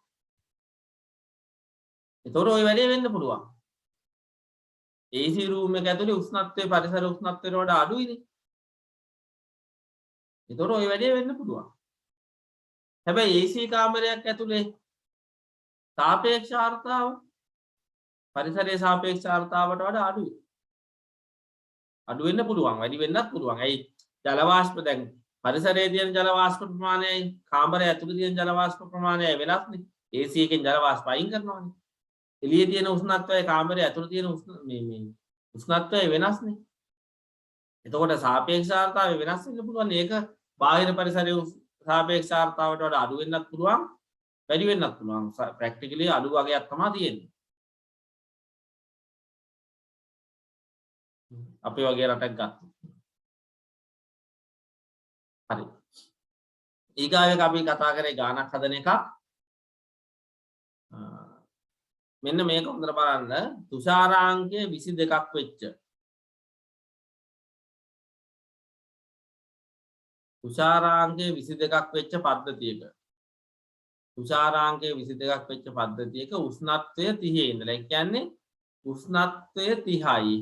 ඒතොර ওই වැඩේ වෙන්න පුළුවන්. AC room එක ඇතුළේ උෂ්ණත්වය පරිසර උෂ්ණත්වයට වඩා අඩුයිනේ. ඒතොර ওই වැඩේ වෙන්න පුළුවන්. හැබැයි AC කාමරයක් ඇතුළේ සාපේක්ෂ ආර්ද්‍රතාව පරිසරයේ සාපේක්ෂ ආර්ද්‍රතාවට වඩා අඩුයි. අඩු වෙන්න පුළුවන්, වැඩි වෙන්නත් පුළුවන්. ඇයි? ජල වාෂ්ප දැන් පරිසරයේ තියෙන ජල වාෂ්ප ප්‍රමාණයයි කාමරය ඇතුළේ තියෙන ජල වාෂ්ප ප්‍රමාණයයි වෙනස්නේ. AC එකෙන් ජල වාෂ්ප අයින් කරනවානේ. එළියේ තියෙන උෂ්ණත්වය කාමරයේ ඇතුළේ තියෙන උෂ්ණත්වය වෙනස්නේ. එතකොට සාපේක්ෂාර්ථතාවය වෙනස් වෙන්න පුළුවන්. ඒක බාහිර පරිසරයේ සාපේක්ෂාර්ථතාවට වඩා අඩු වෙන්නත් පුළුවන්, වැඩි වෙන්නත් පුළුවන්. ප්‍රැක්ටිකලි අඩු වගේක් තමයි තියෙන්නේ. අපි වගේ රටක් ගත්තා. හරි. ඊගාවෙක අපි කතා කරේ ගානක් හදන එකක්. මෙන්න මේක හොඳට බලන්න. තුෂාරාංකය 22ක් වෙච්ච. තුෂාරාංකය 22ක් වෙච්ච පද්ධතියක. තුෂාරාංකය 22ක් වෙච්ච පද්ධතියක උෂ්ණත්වය 30 ඉඳලා. ඒ කියන්නේ උෂ්ණත්වය 30යි.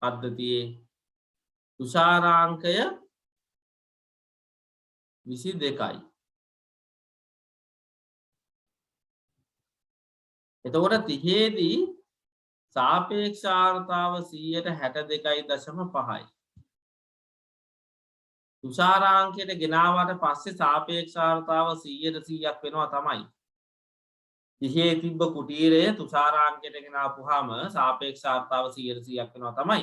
පද්ධතියේ තුෂාරාංකය 22යි. එතකොට 30 දී සාපේක්ෂාර්ථතාව 62.5යි. තුෂාරාංකයට ගෙනාවට පස්සේ සාපේක්ෂාර්ථතාව 100%ක් වෙනවා තමයි. 30 තිබ්බ කුටීරය තුෂාරාංකයට ගෙනාපුවාම සාපේක්ෂාර්ථතාව 100%ක් වෙනවා තමයි.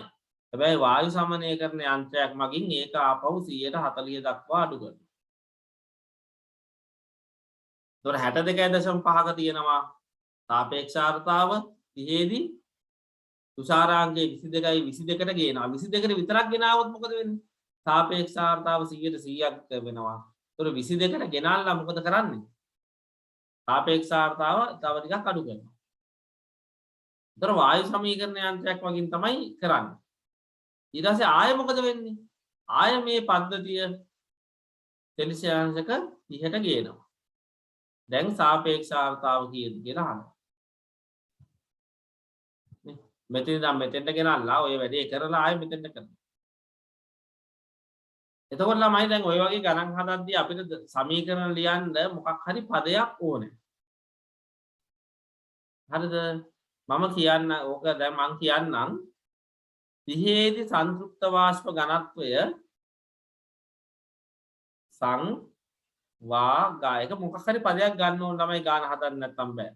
හැබැයි වායු සමනයකරණ යන්ත්‍රයක් මගින් ඒක ආපහු 140 දක්වා අඩු කරනවා. එතකොට 62.5ක තියෙනවා සාපේක්ෂාර්ථතාව 30 දී තුෂාරාංකය 22යි 22ට ගේනවා. 22ට විතරක් ගෙනාවොත් මොකද වෙන්නේ? සාපේක්ෂාර්ථතාව 100%ක් වෙනවා. එතකොට 22ට ගෙනාලා මොකද කරන්නේ? සාපේක්ෂාර්ථතාව තව ටිකක් අඩු කරනවා. එතකොට වායු සමීකරණ යන්ත්‍රයක් වගේ තමයි කරන්නේ. ඊට පස්සේ ආයෙ මොකද වෙන්නේ? ආයෙ මේ පද්ධතිය සෙල්සියස්ක 30ට ගේනවා. දැන් සාපේක්ෂාර්ථතාව කීයද කියලා අහනවා. මෙතන ඉඳන් මෙතෙන්ට ගෙනල්ලා ඔය වැඩේ කරලා ආයෙ මෙතෙන්ට කරනවා. එතකොට ළමයි දැන් ඔය වගේ ගණන් හදද්දී අපිට සමීකරණ ලියන්න මොකක් හරි පදයක් ඕනේ. හරිද? මම කියන්න ඕක දැන් මං කියන්නම් 30 දී සංතෘප්ත වාෂ්ප ඝනත්වය සංවාගායක මොකක් හරි පදයක් ගන්න ඕන ළමයි ගාන හදන්න නැත්නම් බෑ.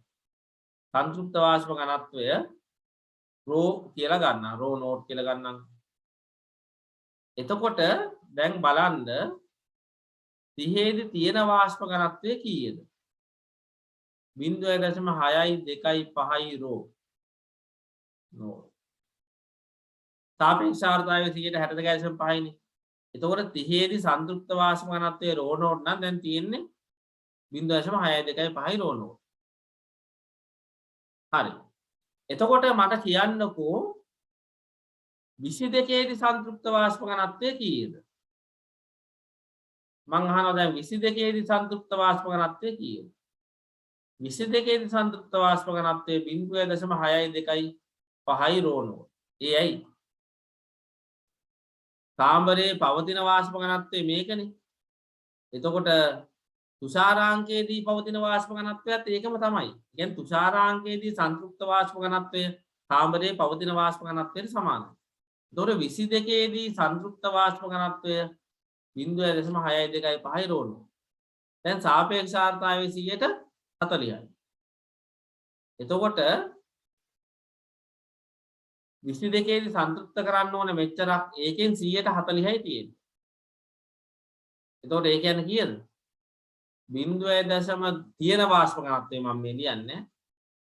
සංතෘප්ත වාෂ්ප ඝනත්වය රෝ කියලා ගන්න. රෝ නෝට් කියලා ගන්නම්. එතකොට දැන් බලන්න 30 දී තියෙන වාෂ්ප ඝනත්වය කීයද? 0.6යි 2යි 5යි රෝ. නෝ. සාපේක්ෂාර්ථතාවය 62.5යිනේ. එතකොට 30 දී සංතෘප්ත වාෂ්ප ඝනත්වයේ රෝ නෝට් නම් දැන් තියෙන්නේ 0.6යි 2යි 5යි රෝ නෝට්. හරි. එතකොට මට කියන්නකෝ 22 දී සංතෘප්ත වාෂ්ප ඝනත්වය කීයද? මං අහනවා දැන් 22 දී සංතෘප්ත වාෂ්ප ඝනත්වය කීයද? 22 දී සංතෘප්ත වාෂ්ප ඝනත්වය 0.6යි 2යි 5යි රෝ නෝට්. ඒ ඇයි? කාමරයේ පවතින වාෂ්ප ඝනත්වය මේකනේ. එතකොට තුෂාරාංකයේදී පවතින වාෂ්ප ඝනත්වයත් ඒකම තමයි. කියන්නේ තුෂාරාංකයේදී සංතෘප්ත වාෂ්ප ඝනත්වය කාමරයේ පවතින වාෂ්ප ඝනත්වයට සමානයි. එතකොට 22 දී සංතෘප්ත වාෂ්ප ඝනත්වය 0.6යි 2යි 5යි රෝ නෝට්. දැන් සාපේක්ෂාර්ථතාවයේ 140යි. එතකොට 22 දී සංතෘප්ත කරන්න ඕනේ මෙච්චරක්. ඒකෙන් 140යි තියෙන්නේ. එතකොට ඒ කියන්නේ කීයද? 0.0 තියෙන වාෂ්ප ඝනත්වය මම මේ ලියන්නේ.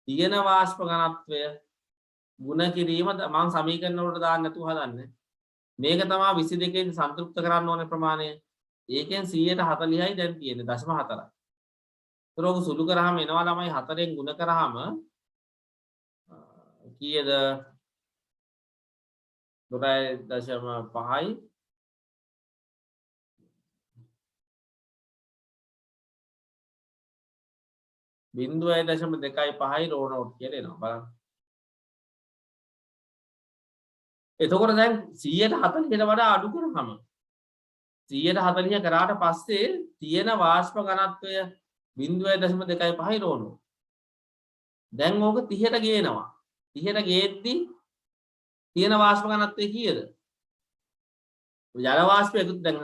තියෙන වාෂ්ප ඝනත්වය ගුණ කිරීම මම සමීකරණ වලට දාන්න නැතුව හදන්නේ. මේක තමයි 22 දී සංතෘප්ත කරන්න ඕනේ ප්‍රමාණය. ඒකෙන් 140යි දැන් තියෙන්නේ 0.4යි. ඒතර සුළු කරාම එනවා ළමයි 4ෙන් ගුණ කරාම කීයද? 12.5යි 0.25යි රෝ නෝට් කියලා එනවා බලන්න. එතකොට දැන් 140ට වඩා අඩු කරාම 140 කරාට පස්සේ තියෙන වාෂ්ප ඝනත්වය 0.25යි රෝ නෝට්. දැන් ඕක 30ට ගේනවා. 30ට ගේද්දී තියෙන වාෂ්ප ඝනත්වය කීයද? ජල වාෂ්පය දැන්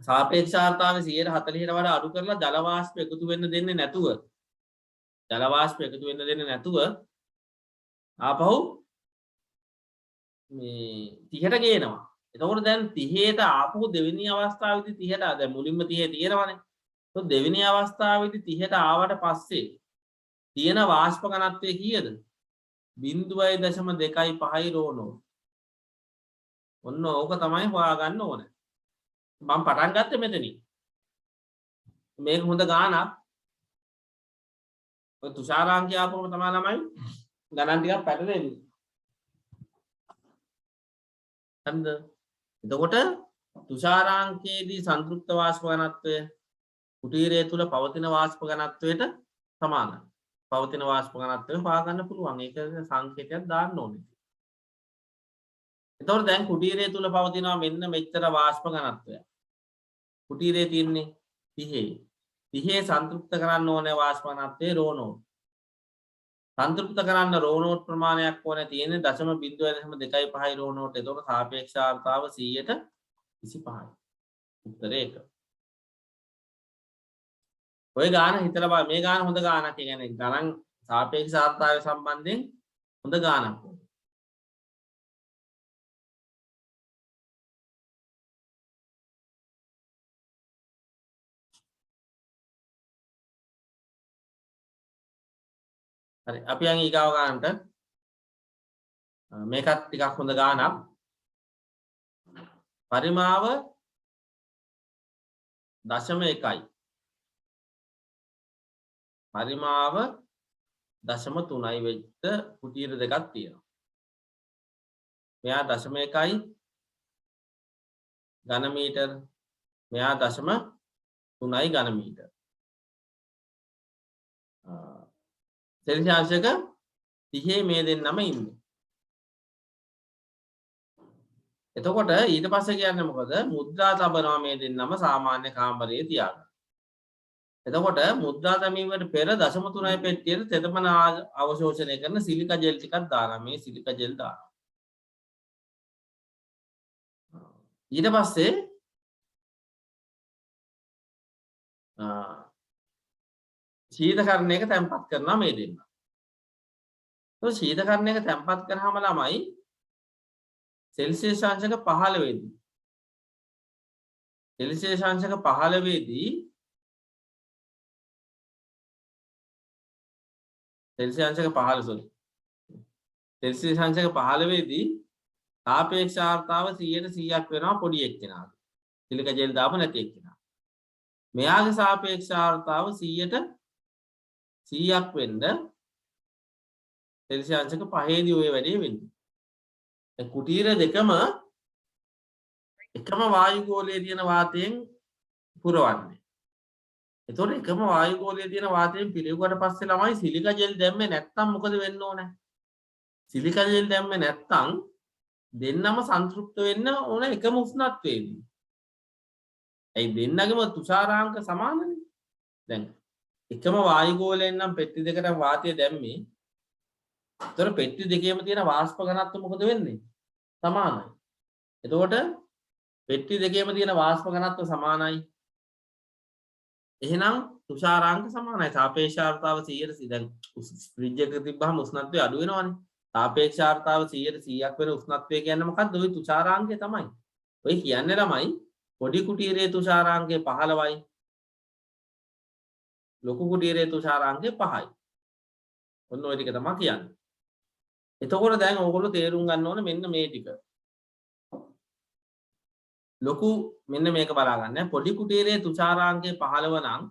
සාපේක්ෂාර්ථාවේ 140ට වඩා අඩු කරලා ජල වාෂ්ප එකතු වෙන්න දෙන්නේ නැතුව ආපහු මේ 30ට ගේනවා. එතකොට දැන් 30ට ආපහු දෙවෙනි අවස්ථාවේදී 30ට දැන් මුලින්ම 30 තියෙනවනේ. તો දෙවෙනි අවස්ථාවේදී 30ට ආවට පස්සේ තියෙන වාෂ්ප ඝනත්වය කීයද? 0.25යි රෝනෝ. ඔන්න ඕක තමයි හොයාගන්න ඕනේ. මම පටන් ගත්තේ මෙතනින්. මේක හොඳ ගානක්. ඔය තුෂාරාංකය ආපුවම තමයි ළමයි ගණන් ටිකක් පැටලෙන්නේ. හරිද? එතකොට තුෂාරාංකයේදී සංතෘප්ත වාෂ්ප ඝනත්වය කුටීරය තුල පවතින වාෂ්ප ඝනත්වයට සමානයි. පවතින වාෂ්ප ඝනත්වය හොයාගන්න පුළුවන්. ඒක සංකේතයක් දාන්න ඕනේ. එතකොට දැන් කුටීරය තුල පවතිනවා මෙන්න මෙච්චර වාෂ්ප ඝනත්වයක්. කුටීරයේ තියෙන්නේ 30. 30 සංතෘප්ත කරන්න ඕනේ වාෂ්ප ඝනත්වයේ රෝ නෝට්. සංතෘප්ත කරන්න රෝ නෝට් ප්‍රමාණයක් ඕනේ තියෙන්නේ 0.25 රෝ නෝට්. එතකොට සාපේක්ෂාර්ථාව 100ට 25යි. උත්තරේ ඒක. ඔය ගාන හිතලා බලන්න. මේ ගාන හොඳ ගානක්. ඒ කියන්නේ ගණන් සාපේක්ෂාර්ථාවය සම්බන්ධයෙන් හොඳ ගානක්. හරි අපි යන් ඊගාව ගන්නට මේකත් ටිකක් හොඳ ගානක්. පරිමාව 0.1යි. පරිමාව 0.3යි වෙච්ච කුටීර දෙකක් තියෙනවා. මෙයා 0.1යි ඝන මීටර. මෙයා 0.3යි ඝන මීටර. සෙල්සියස් එක 30 මේ දෙන්නම ඉන්නේ. එතකොට ඊට පස්සේ කියන්නේ මොකද? මුද්‍රා තබනවා මේ දෙන්නම සාමාන්‍ය කාමරයේ තියාගන්න. එතකොට මුද්‍රා තැබීමට පෙර 0.3 පෙට්ටියට තෙතමන අවශෝෂණය කරන සිලිකා ජෙල් ටිකක් දානවා. මේ සිලිකා ජෙල් දානවා. ඊට පස්සේ ශීතකරණයක තැම්පත් කරනවා මේ දෙන්න. તો ශීතකරණයක තැම්පත් කරාම ළමයි සෙල්සියස් අංශක 15 දී සෙල්සියස් අංශක 15 දී සෙල්සියස් අංශක 15 දී සාපේක්ෂාර්ථාව 100ට 100ක් වෙනවා පොඩි එක්කෙනාට. සිලිකා ජෙල් දාපු නැති එක්කෙනා. මෙයාගේ සාපේක්ෂාර්ථාව 100ට 100ක් වෙන්න සෙල්සියස් අංශක 5 දී ඔය වැඩේ වෙන්නේ. ඒ කුටීර දෙකම එකම වායුගෝලයේ තියෙන වාතයෙන් පුරවන්නේ. එතකොට එකම වායුගෝලයේ තියෙන වාතයෙන් පිළිගුවට පස්සේ ළමයි සිලිකා ජෙල් දැම්මේ නැත්තම් මොකද වෙන්න ඕනේ? සිලිකා ජෙල් දැම්මේ නැත්තම් දෙන්නම සංතෘප්ත වෙන්න ඕන එකම උෂ්ණත්වයේදී. ඒ දෙන්නගේම තුෂාරාංක සමානනේ. දැන් එකම වායුගෝලයෙන් නම් පෙට්ටි දෙකට වාතය දැම්මේ. ඒතර පෙට්ටි දෙකේම තියෙන වාෂ්ප ඝනත්ව මොකද වෙන්නේ? සමානයි. එතකොට පෙට්ටි දෙකේම තියෙන වාෂ්ප ඝනත්ව සමානයි. එහෙනම් තුෂාරාංක සමානයි. සාපේක්ෂාර්ථාව 100ට දැන් ෆ්‍රිජ් එකක තිබ්බහම උෂ්ණත්වය අඩු වෙනවනේ. සාපේක්ෂාර්ථාව 100ට 100ක් වෙන උෂ්ණත්වය කියන්නේ මොකක්ද? ওই තුෂාරාංකය තමයි. ඔය කියන්නේ ළමයි පොඩි කුටීරයේ තුෂාරාංකය 15යි. ලොකු කුටීරයේ තුෂාරාංකය 5යි. ඔන්න ඔය ටික තමයි කියන්නේ. එතකොට දැන් ඕගොල්ලෝ තේරුම් ගන්න ඕනේ මෙන්න මේ ටික. ලොකු මෙන්න මේක බලා ගන්න. පොඩි කුටීරයේ තුෂාරාංකය 15 නම්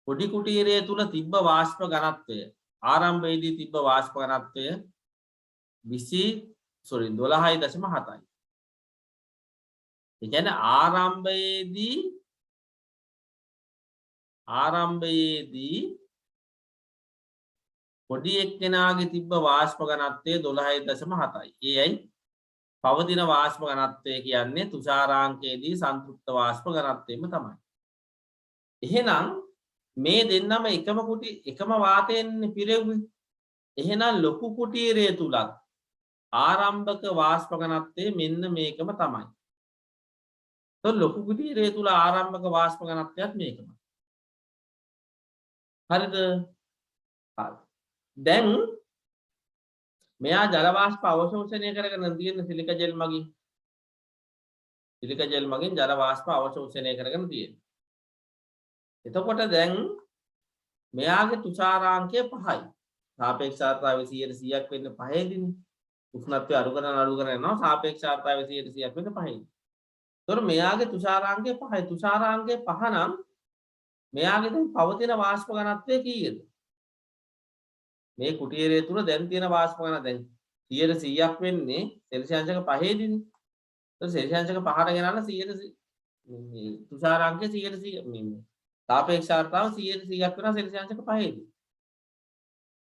පොඩි කුටීරය තුල තිබ්බ වාෂ්ප ඝනත්වය ආරම්භයේදී තිබ්බ වාෂ්ප ඝනත්වය 12.7යි. ඒ කියන්නේ ආරම්භයේදී පොඩි එක්කෙනාගේ තිබ්බ වාෂ්ප ඝනත්වය 12.7යි. ඒයි පවතින වාෂ්ප ඝනත්වය කියන්නේ තුෂාරාංකයේදී සංතෘප්ත වාෂ්ප ඝනත්වයම තමයි. එහෙනම් මේ දෙන්නම එකම වාතයෙන් පිරෙව්වේ. එහෙනම් ලොකු කුටීරය තුලත් ආරම්භක වාෂ්ප ඝනත්වය මෙන්න මේකම තමයි. එතකොට ලොකු කුටීරය තුල ආරම්භක වාෂ්ප ඝනත්වයත් මේකමයි. හරිද? හරි. දැන් මෙයා ජල වාෂ්ප අවශෝෂණය කරගෙන තියෙන සිලික ජෙල් මගින්. සිලික ජෙල් මගින් ජල වාෂ්ප අවශෝෂණය කරගෙන තියෙනවා. එතකොට දැන් මෙයාගේ තුෂාරාංකය 5යි. සාපේක්ෂතාවය 100%ක් වෙන්න 5යිදිනේ. උෂ්ණත්වය අඩු කරන යනවා සාපේක්ෂතාවය 100%ක් වෙන්න 5යි. එතකොට මෙයාගේ තුෂාරාංකය 5යි. තුෂාරාංකය 5 නම් මෙයාගේ දැන් පවතින වාෂ්ප ඝනත්වය කීයද? මේ කුටීරය තුල දැන් තියෙන වාෂ්ප ඝනත්වය දැන් 100%ක් වෙන්නේ සෙල්සියස් 5ේදීනේ. එතකොට සෙල්සියස් 5ට ගෙනල්ලා 100 මේ තුෂාරාංකය 100 මේ සාපේක්ෂතාව 100%ක් වෙනවා සෙල්සියස් 5ේදී.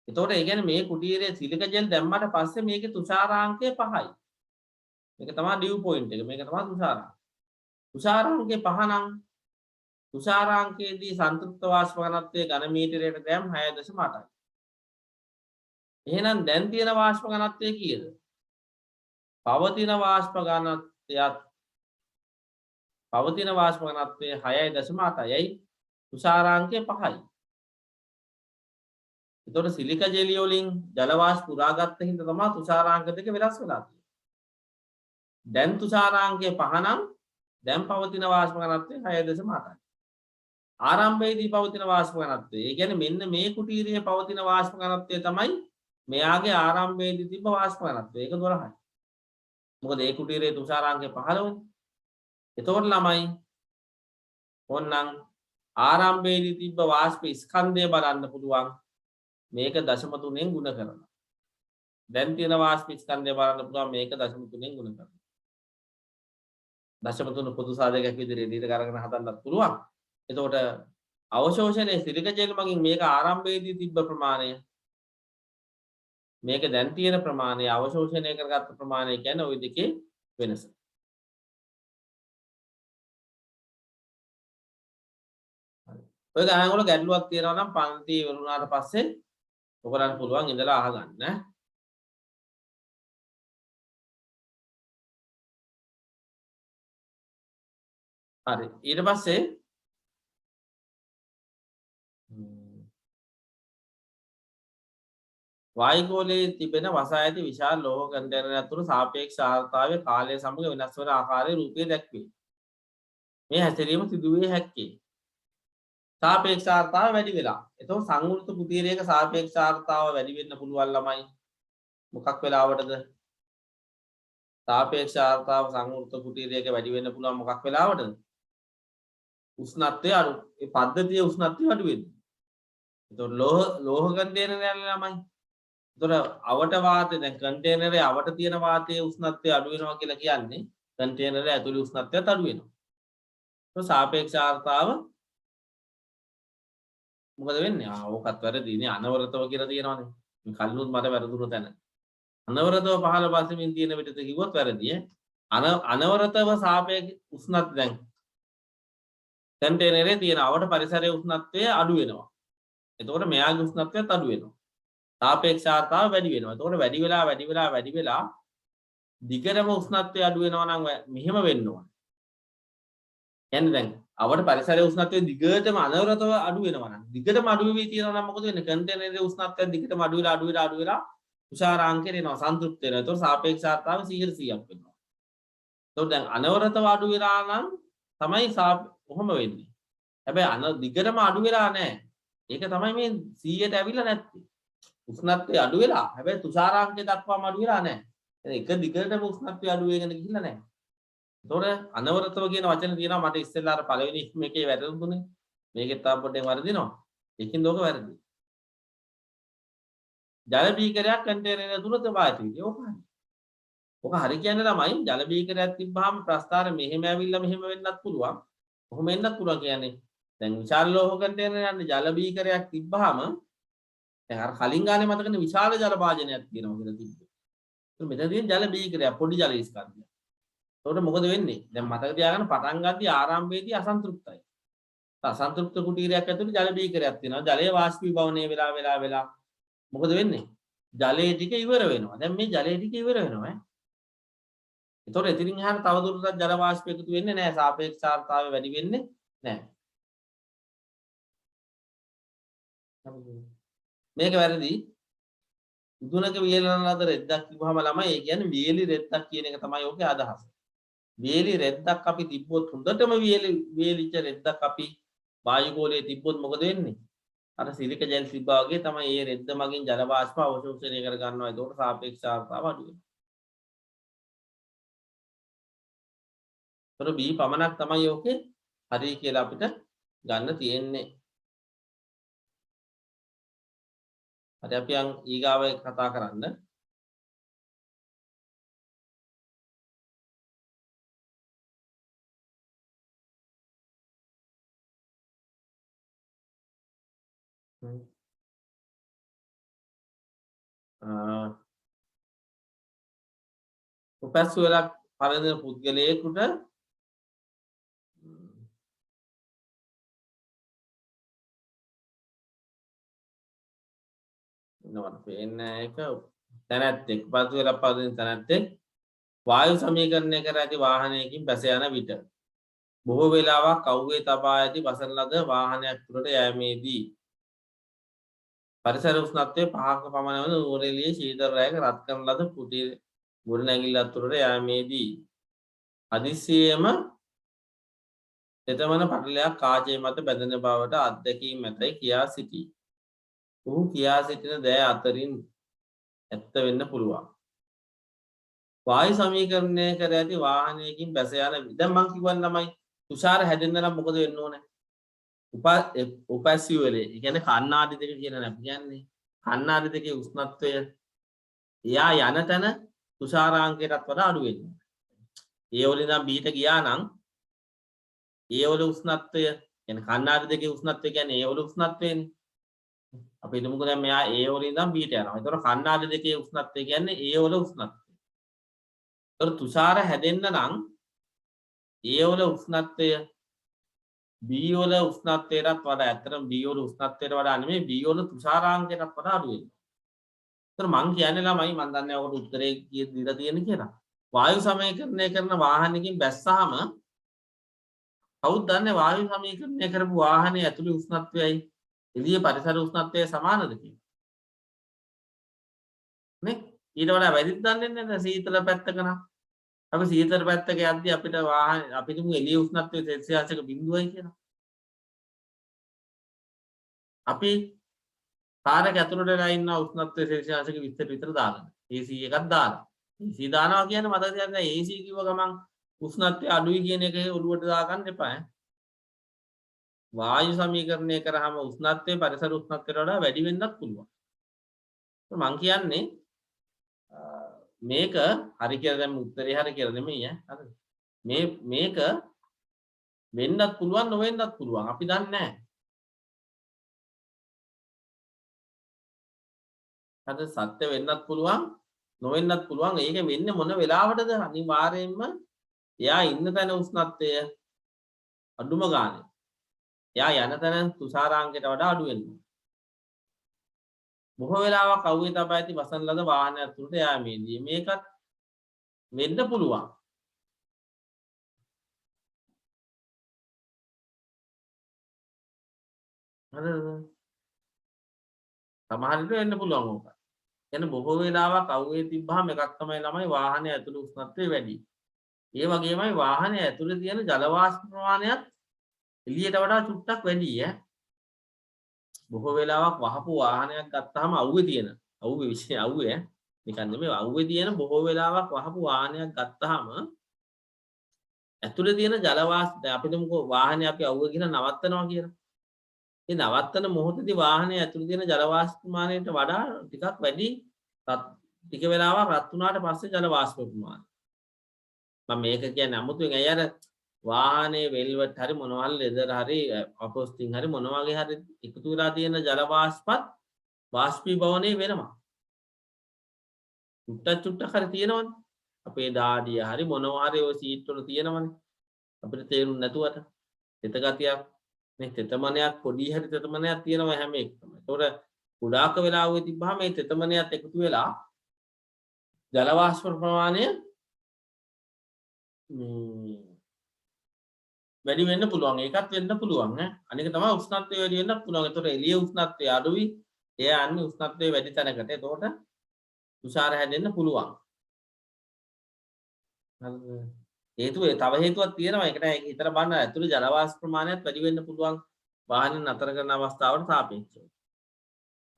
එතකොට ඒ කියන්නේ මේ කුටීරයේ සිලික ජෙල් දැම්මට පස්සේ මේකේ තුෂාරාංකය 5යි. මේක තමයි ඩිව් පොයින්ට් එක. මේක තමයි තුෂාරාංකය. තුෂාරාංකය 5 නම් තුෂාරාංකයේදී සංතෘප්ත වාෂ්ප ඝනත්වය ඝන මීටරයට ග්‍රෑම් 6.8යි. එහෙනම් දැන් තියෙන වාෂ්ප ඝනත්වය කීයද? පවතින වාෂ්ප ඝනත්වය 6.8යි. තුෂාරාංකය 5යි. එතකොට සිලික ජෙලි වලින් ජල වාෂ්ප පුරාගත්ත හින්දා තමයි තුෂාරාංක දෙක වෙනස් වෙලා තියෙන්නේ. දැන් තුෂාරාංකය 5 නම් දැන් පවතින වාෂ්ප ඝනත්වය 6.8යි. ආරම්භයේදී පවතින වාෂ්ප ඝනත්වය. ඒ කියන්නේ මෙන්න මේ කුටීරයේ පවතින වාෂ්ප ඝනත්වය තමයි මෙයාගේ ආරම්භයේදී තිබ්බ වාෂ්ප ඝනත්වය. ඒක 12යි. මොකද ඒ කුටීරයේ තුෂාරාංකය 15නේ. එතකොට ළමයි ඕන්නම් ආරම්භයේදී තිබ්බ වාෂ්ප ස්කන්ධය බලන්න පුළුවන්. මේක 0.3ෙන් ගුණ කරනවා. දැන් තියෙන වාෂ්ප ස්කන්ධය බලන්න පුළුවන් මේක 0.3ෙන් ගුණ කරනවා. 0.3 පොදු සාධකයක් විදිහට ඊට කරගෙන හදන්නත් පුළුවන්. එතකොට අවශෝෂණයේ සිලික ජෙල් මගින් මේක ආරම්භයේදී තිබ්බ ප්‍රමාණය මේක දැන් තියෙන ප්‍රමාණය අවශෝෂණය කරගත්ත ප්‍රමාණය කියන්නේ ওই දෙකේ වෙනස. හරි. ඔය ගණන් වල ගැටලුවක් තියෙනවා නම් පන්ති ඉවරුනාට පස්සේ ඔයගලන්ට පුළුවන් ඉඳලා අහගන්න. හරි. ඊට පස්සේ වායුගෝලයේ තිබෙන වසා ඇති විශාල ලෝහ කන්ටේනරයක් තුළ සාපේක්ෂ ආර්ද්‍රතාවය කාලය සමග වෙනස් වන ආකාරයේ රූපය දැක්වේ. මේ හැසිරීම සිදුවේ හැක්කේ සාපේක්ෂ ආර්ද්‍රතාව වැඩි වෙලා. එතකොට සංවෘත කුටීරයක සාපේක්ෂ ආර්ද්‍රතාව වැඩි වෙන්න පුළුවන් ළමයි. මොකක් වෙලාවටද? සාපේක්ෂ ආර්ද්‍රතාව සංවෘත කුටීරයක වැඩි වෙන්න පුළුවන් මොකක් වෙලාවටද? උෂ්ණත්වය අඩු. ඒ පද්ධතියේ උෂ්ණත්වය අඩු වෙන්නේ. එතකොට ලෝහ කන්ටේනරය ළමයි. එතකොට අවට වාතය දැන් කන්ටේනරේ අවට තියෙන වාතයේ උෂ්ණත්වය අඩු වෙනවා කියලා කියන්නේ කන්ටේනරේ ඇතුළේ උෂ්ණත්වයත් අඩු වෙනවා. ඒක සාපේක්ෂ ආර්ද්‍රතාව මොකද වෙන්නේ? ඕකත් වැරදිනේ අනවරතව කියලා තියෙනවානේ. මේ කල්ලුත් මට වැරදුණු තැන. අනවරතව පහළ පස්සෙමින් තියෙන විදිහට කිව්වොත් වැරදි අනවරතව සාපේක්ෂ උෂ්ණත්වය දැන් කන්ටේනරේ තියෙන අවට පරිසරයේ උෂ්ණත්වය අඩු වෙනවා. එතකොට මෙයාගේ උෂ්ණත්වයත් අඩු වෙනවා. සාපේක්ෂ ආර්ද්‍රතාව වැඩි වෙනවා. එතකොට වැඩි වෙලා දිගටම උෂ්ණත්වය අඩු වෙනවා නම් මෙහෙම වෙන්න ඕනේ. කියන්නේ දැන් අවට පරිසරයේ උෂ්ණත්වය දිගටම අනවරතව අඩු වෙනවා නම් දිගටම අඩු වෙවි තියෙනවා නම් මොකද වෙන්නේ? කන්ටේනරයේ උෂ්ණත්වය දිගටම අඩු වෙලා තුෂාරාංකය එනවා සංතෘප්ත වෙනවා. එතකොට සාපේක්ෂ ආර්ද්‍රතාව 100%ක් වෙනවා. එතකොට දැන් අනවරතව අඩු වෙලා නම් තමයි කොහොම වෙන්නේ. හැබැයි දිගටම අඩු වෙලා නැහැ. ඒක තමයි මේ 100ට ඇවිල්ලා නැත්තේ. උෂ්ණත්වය අඩු වෙලා හැබැයි තුෂාරාංකය දක්වාම අඩු වෙලා නැහැ. එක දිගටම උෂ්ණත්වය අඩු වෙගෙන ගිහිල්ලා නැහැ. එතකොට අනවරතව කියන වචනේ තියෙනවා මට ඉස්සෙල්ලා අර පළවෙනි මේකේ වැරදුනේ. මේකෙත් තාම පොඩ්ඩක් වරදිනවා. ඒකින්ද ඕක වැරදි. ජල බීකරයක් කන්ටේනරය තුල තබා ඇති. ඕක හරි කියන්නේ ළමයි ජල බීකරයක් තිබ්බහම ප්‍රස්ථාර මෙහෙම ඇවිල්ලා මෙහෙම වෙන්නත් පුළුවන්. කොහොම වෙන්නත් පුළුවන් කියන්නේ දැන් විශාල ලෝහ කන්ටේනරයක් යන්නේ ජල බීකරයක් තිබ්බහම දැන් අර කලින් ගානේ මතකනේ විශාල ජල භාජනයක් තියෙනවා කියලා තිබ්බේ. ඒක මෙතන තියෙන ජල බීකරයක් පොඩි ජල ස්කන්ධයක්. එතකොට මොකද වෙන්නේ? දැන් මතක තියාගන්න පටන් ගන්නදී ආරම්භයේදී අසන්තෘප්තයි. අසන්තෘප්ත කුටීරයක් ඇතුළේ ජල බීකරයක් තියෙනවා. ජලයේ වාෂ්පීභවනය වෙලා මොකද වෙන්නේ? ජලයේ ටික ඉවර වෙනවා. දැන් මේ ජලයේ ටික ඉවර වෙනවා ඒතකොට එතනින් එහාට තවදුරටත් ජල වාෂ්ප එකතු වෙන්නේ නැහැ. සාපේක්ෂතාවය වැඩි වෙන්නේ නැහැ. මේක වැරදි. උදුනක වියලන ලද රෙද්දක් කිව්වම ළමයි ඒ කියන්නේ වියලි රෙද්දක් කියන එක තමයි ඔකේ අදහස. වියලි රෙද්දක් අපි තිබ්බොත් හොඳටම වියලිච්ච රෙද්දක් අපි වායුගෝලයේ තිබ්බොත් මොකද වෙන්නේ? අර සිලික ජෙල් තිබ්බා වගේ තමයි මේ රෙද්ද මගින් ජල වාෂ්ප අවශෝෂණය කර ගන්නවා. ඒකට සාපේක්ෂතාව අඩු වෙනවා. B පමණක් තමයි ඕකේ හරි කියලා අපිට ගන්න තියෙන්නේ. හරි අපි ඊගාව කතා කරන්න. උපැස් වලක් පරදින පුද්ගලයෙකුට නෝන පේන්නේ එක තැනැත්තෙක් උපැස් වලක් පරදින තැනැත්තෙක් වායු සමීකරණය කර ඇති වාහනයකින් බැස යන විට බොහෝ වේලාවක් අවුවේ තබා ඇති බසන ලද වාහනයක් තුළට යෑමේදී පරිසර උෂ්ණත්වය 5ක පමණ වන නුවරඑළියේ ශීතල රැයක රත් කරන ලද කුටීර ගොඩනැගිල්ලක් තුළට යෑමේදී හදිස්සියෙම තෙතමන පටලයක් කාචය මත බැඳෙන බවට අත්දැකීම් ඇතැයි කියා සිටී. ඔහු කියා සිටින දෑ අතරින් ඇත්ත වෙන්න පුළුවන්. වායු සමීකරණය කර ඇති වාහනයකින් බැස යන දැන් මං කිව්වන් ළමයි තුෂාර හැදෙන්න නම් මොකද වෙන්න ඕනේ? උපැස් වලේ ඒ කියන්නේ කණ්ණාඩි දෙක කියන නෑ කියන්නේ කණ්ණාඩි දෙකේ උෂ්ණත්වය එයා යන තැන තුෂාරාංකයටත් වඩා අඩු වෙනවා. ඒ වලින් නම් බීට ගියා නම් ඒ වල උෂ්ණත්වය කියන්නේ කණ්ණාඩි දෙකේ උෂ්ණත්වය කියන්නේ ඒ වල උෂ්ණත්වයනේ. අපි හිතමුකෝ දැන් මෙයා ඒ වලින් ඉඳන් බීට යනවා. ඒතකොට කණ්ණාඩි දෙකේ උෂ්ණත්වය කියන්නේ ඒ වල උෂ්ණත්වය. ඒතකොට තුෂාර හැදෙන්න නම් ඒ වල උෂ්ණත්වය B වල උෂ්ණත්වයටත් වඩා ඇත්තටම B වල උෂ්ණත්වයට වඩා නෙමෙයි B වල තුෂාරාංකයටත් වඩා අඩු වෙනවා. ඒතර මං කියන්නේ ළමයි මං දන්නේ ඔකට උත්තරේ කීයද දීලා තියෙන්නේ කියලා. වායු සමීකරණය කරන වාහනයකින් බැස්සාම කවුද දන්නේ වායු සමීකරණය කරපු වාහනේ ඇතුළේ උෂ්ණත්වයයි එළියේ පරිසර උෂ්ණත්වය සමානද කියලා. නේ? ඊට වඩා වැඩිද දන්නේ නැහැ සීතල පැත්තක නම්. අපි සීතල පැත්තක යද්දී අපිට වාහනේ අපි තුමු එළියේ උෂ්ණත්වය සෙල්සියස් 0යි කියලා. අපි කාර්යක ඇතුළට වෙලා ඉන්න උෂ්ණත්වය සෙල්සියස් 20ට විතර දාගන්න. AC එකක් දාලා. AC දානවා කියන්නේ මතක තියාගන්න AC කිව්ව ගමන් උෂ්ණත්වය අඩුයි කියන එක ඔළුවට දාගන්න එපා. වායු සමීකරණය කරාම උෂ්ණත්වය පරිසර උෂ්ණත්වයට වඩා වැඩි වෙන්නත් පුළුවන්. මං කියන්නේ මේක හරි කියලා දැන් උත්තරේ හරි කියලා නෙමෙයි ඈ. හරිද? මේක වෙන්නත් පුළුවන් නොවෙන්නත් පුළුවන්. අපි දන්නේ නැහැ. හරිද? සත්‍ය වෙන්නත් පුළුවන් නොවෙන්නත් පුළුවන්. ඒක වෙන්නේ මොන වෙලාවටද? අනිවාර්යයෙන්ම එයා ඉන්න තැන උෂ්ණත්වය අඩුම ගානේ. එයා යන තැන තුෂාරාංකයට වඩා අඩු වෙනවා. බොහෝ වෙලාවක් අවුවේ තබා ඇති වසන් ලද වාහනයක් තුළට යෑමේදී මේකත් වෙන්න පුළුවන්. හරිද? සමහර විට වෙන්න පුළුවන් ඕක. කියන්නේ බොහෝ වෙලාවක් අවුවේ තිබ්බහම එකක් තමයි ළමයි වාහනේ ඇතුළේ උෂ්ණත්වය වැඩි. ඒ වගේමයි වාහනේ ඇතුළේ තියෙන ජල වාෂ්ප ප්‍රමාණයත් එළියට වඩා චුට්ටක් වැඩි ඈ. බොහෝ වෙලාවක් වහපු වාහනයක් ගත්තාම අවුවේ තියෙන අවුවේ විශේෂ අවුවේ ඈ නිකන් නෙමෙයි අවුවේ තියෙන බොහෝ වෙලාවක් වහපු වාහනයක් ගත්තාම ඇතුළේ තියෙන ජල වාෂ්ප දැන් අපි තුමුකෝ වාහනේ අපි අවුවේ ගිහලා නවත්තනවා කියලා. ඒ නවත්තන මොහොතේදී වාහනේ ඇතුළේ තියෙන ජල වාෂ්ප ප්‍රමාණයට වඩා ටිකක් වැඩි ටික වෙලාවක් රත් වුණාට පස්සේ ජල වාෂ්ප ප්‍රමාණය. මම මේක කියන්නේ අමුතුවෙන් ඇයි අර වාහනේ වෙල්වට් හරි මොනවා හරි ලෙදර් හරි අපොස්ටින් හරි මොනවා වගේ හරි එකතු වෙලා තියෙන ජල වාෂ්පත් වාෂ්පීභවනය වෙනවා. චුට්ටක් හරි තියෙනවනේ. අපේ දාඩිය හරි මොනවා හරි ඔය සීට් වල තියෙනවනේ. අපිට තේරුම් නැතුවට තෙත ගතියක් මේ තෙතමනයක් පොඩි හරි තෙතමනයක් තියෙනවා හැම එකම. ඒතකොට කුඩාක වෙලා වුවේ තිබ්බහම මේ තෙතමනයත් එකතු වෙලා ජල වාෂ්ප ප්‍රමාණය වැඩි වෙන්න පුළුවන්. ඒකත් වෙන්න පුළුවන් ඈ. අනික තමයි උෂ්ණත්වය වැඩි වෙන්නත් පුළුවන්. ඒතකොට එළිය උෂ්ණත්වය අඩුයි. එය යන්නේ උෂ්ණත්වය වැඩි තැනකට. එතකොට තුෂාර හැදෙන්න පුළුවන්. හරිද? හේතුව තව හේතුවක් තියෙනවා. ඒකට හිතලා බලන්න ඇතුළේ ජල වාෂ්ප ප්‍රමාණයත් වැඩි වෙන්න පුළුවන්. වාහන නතර කරන අවස්ථාවට සාපේක්ෂව.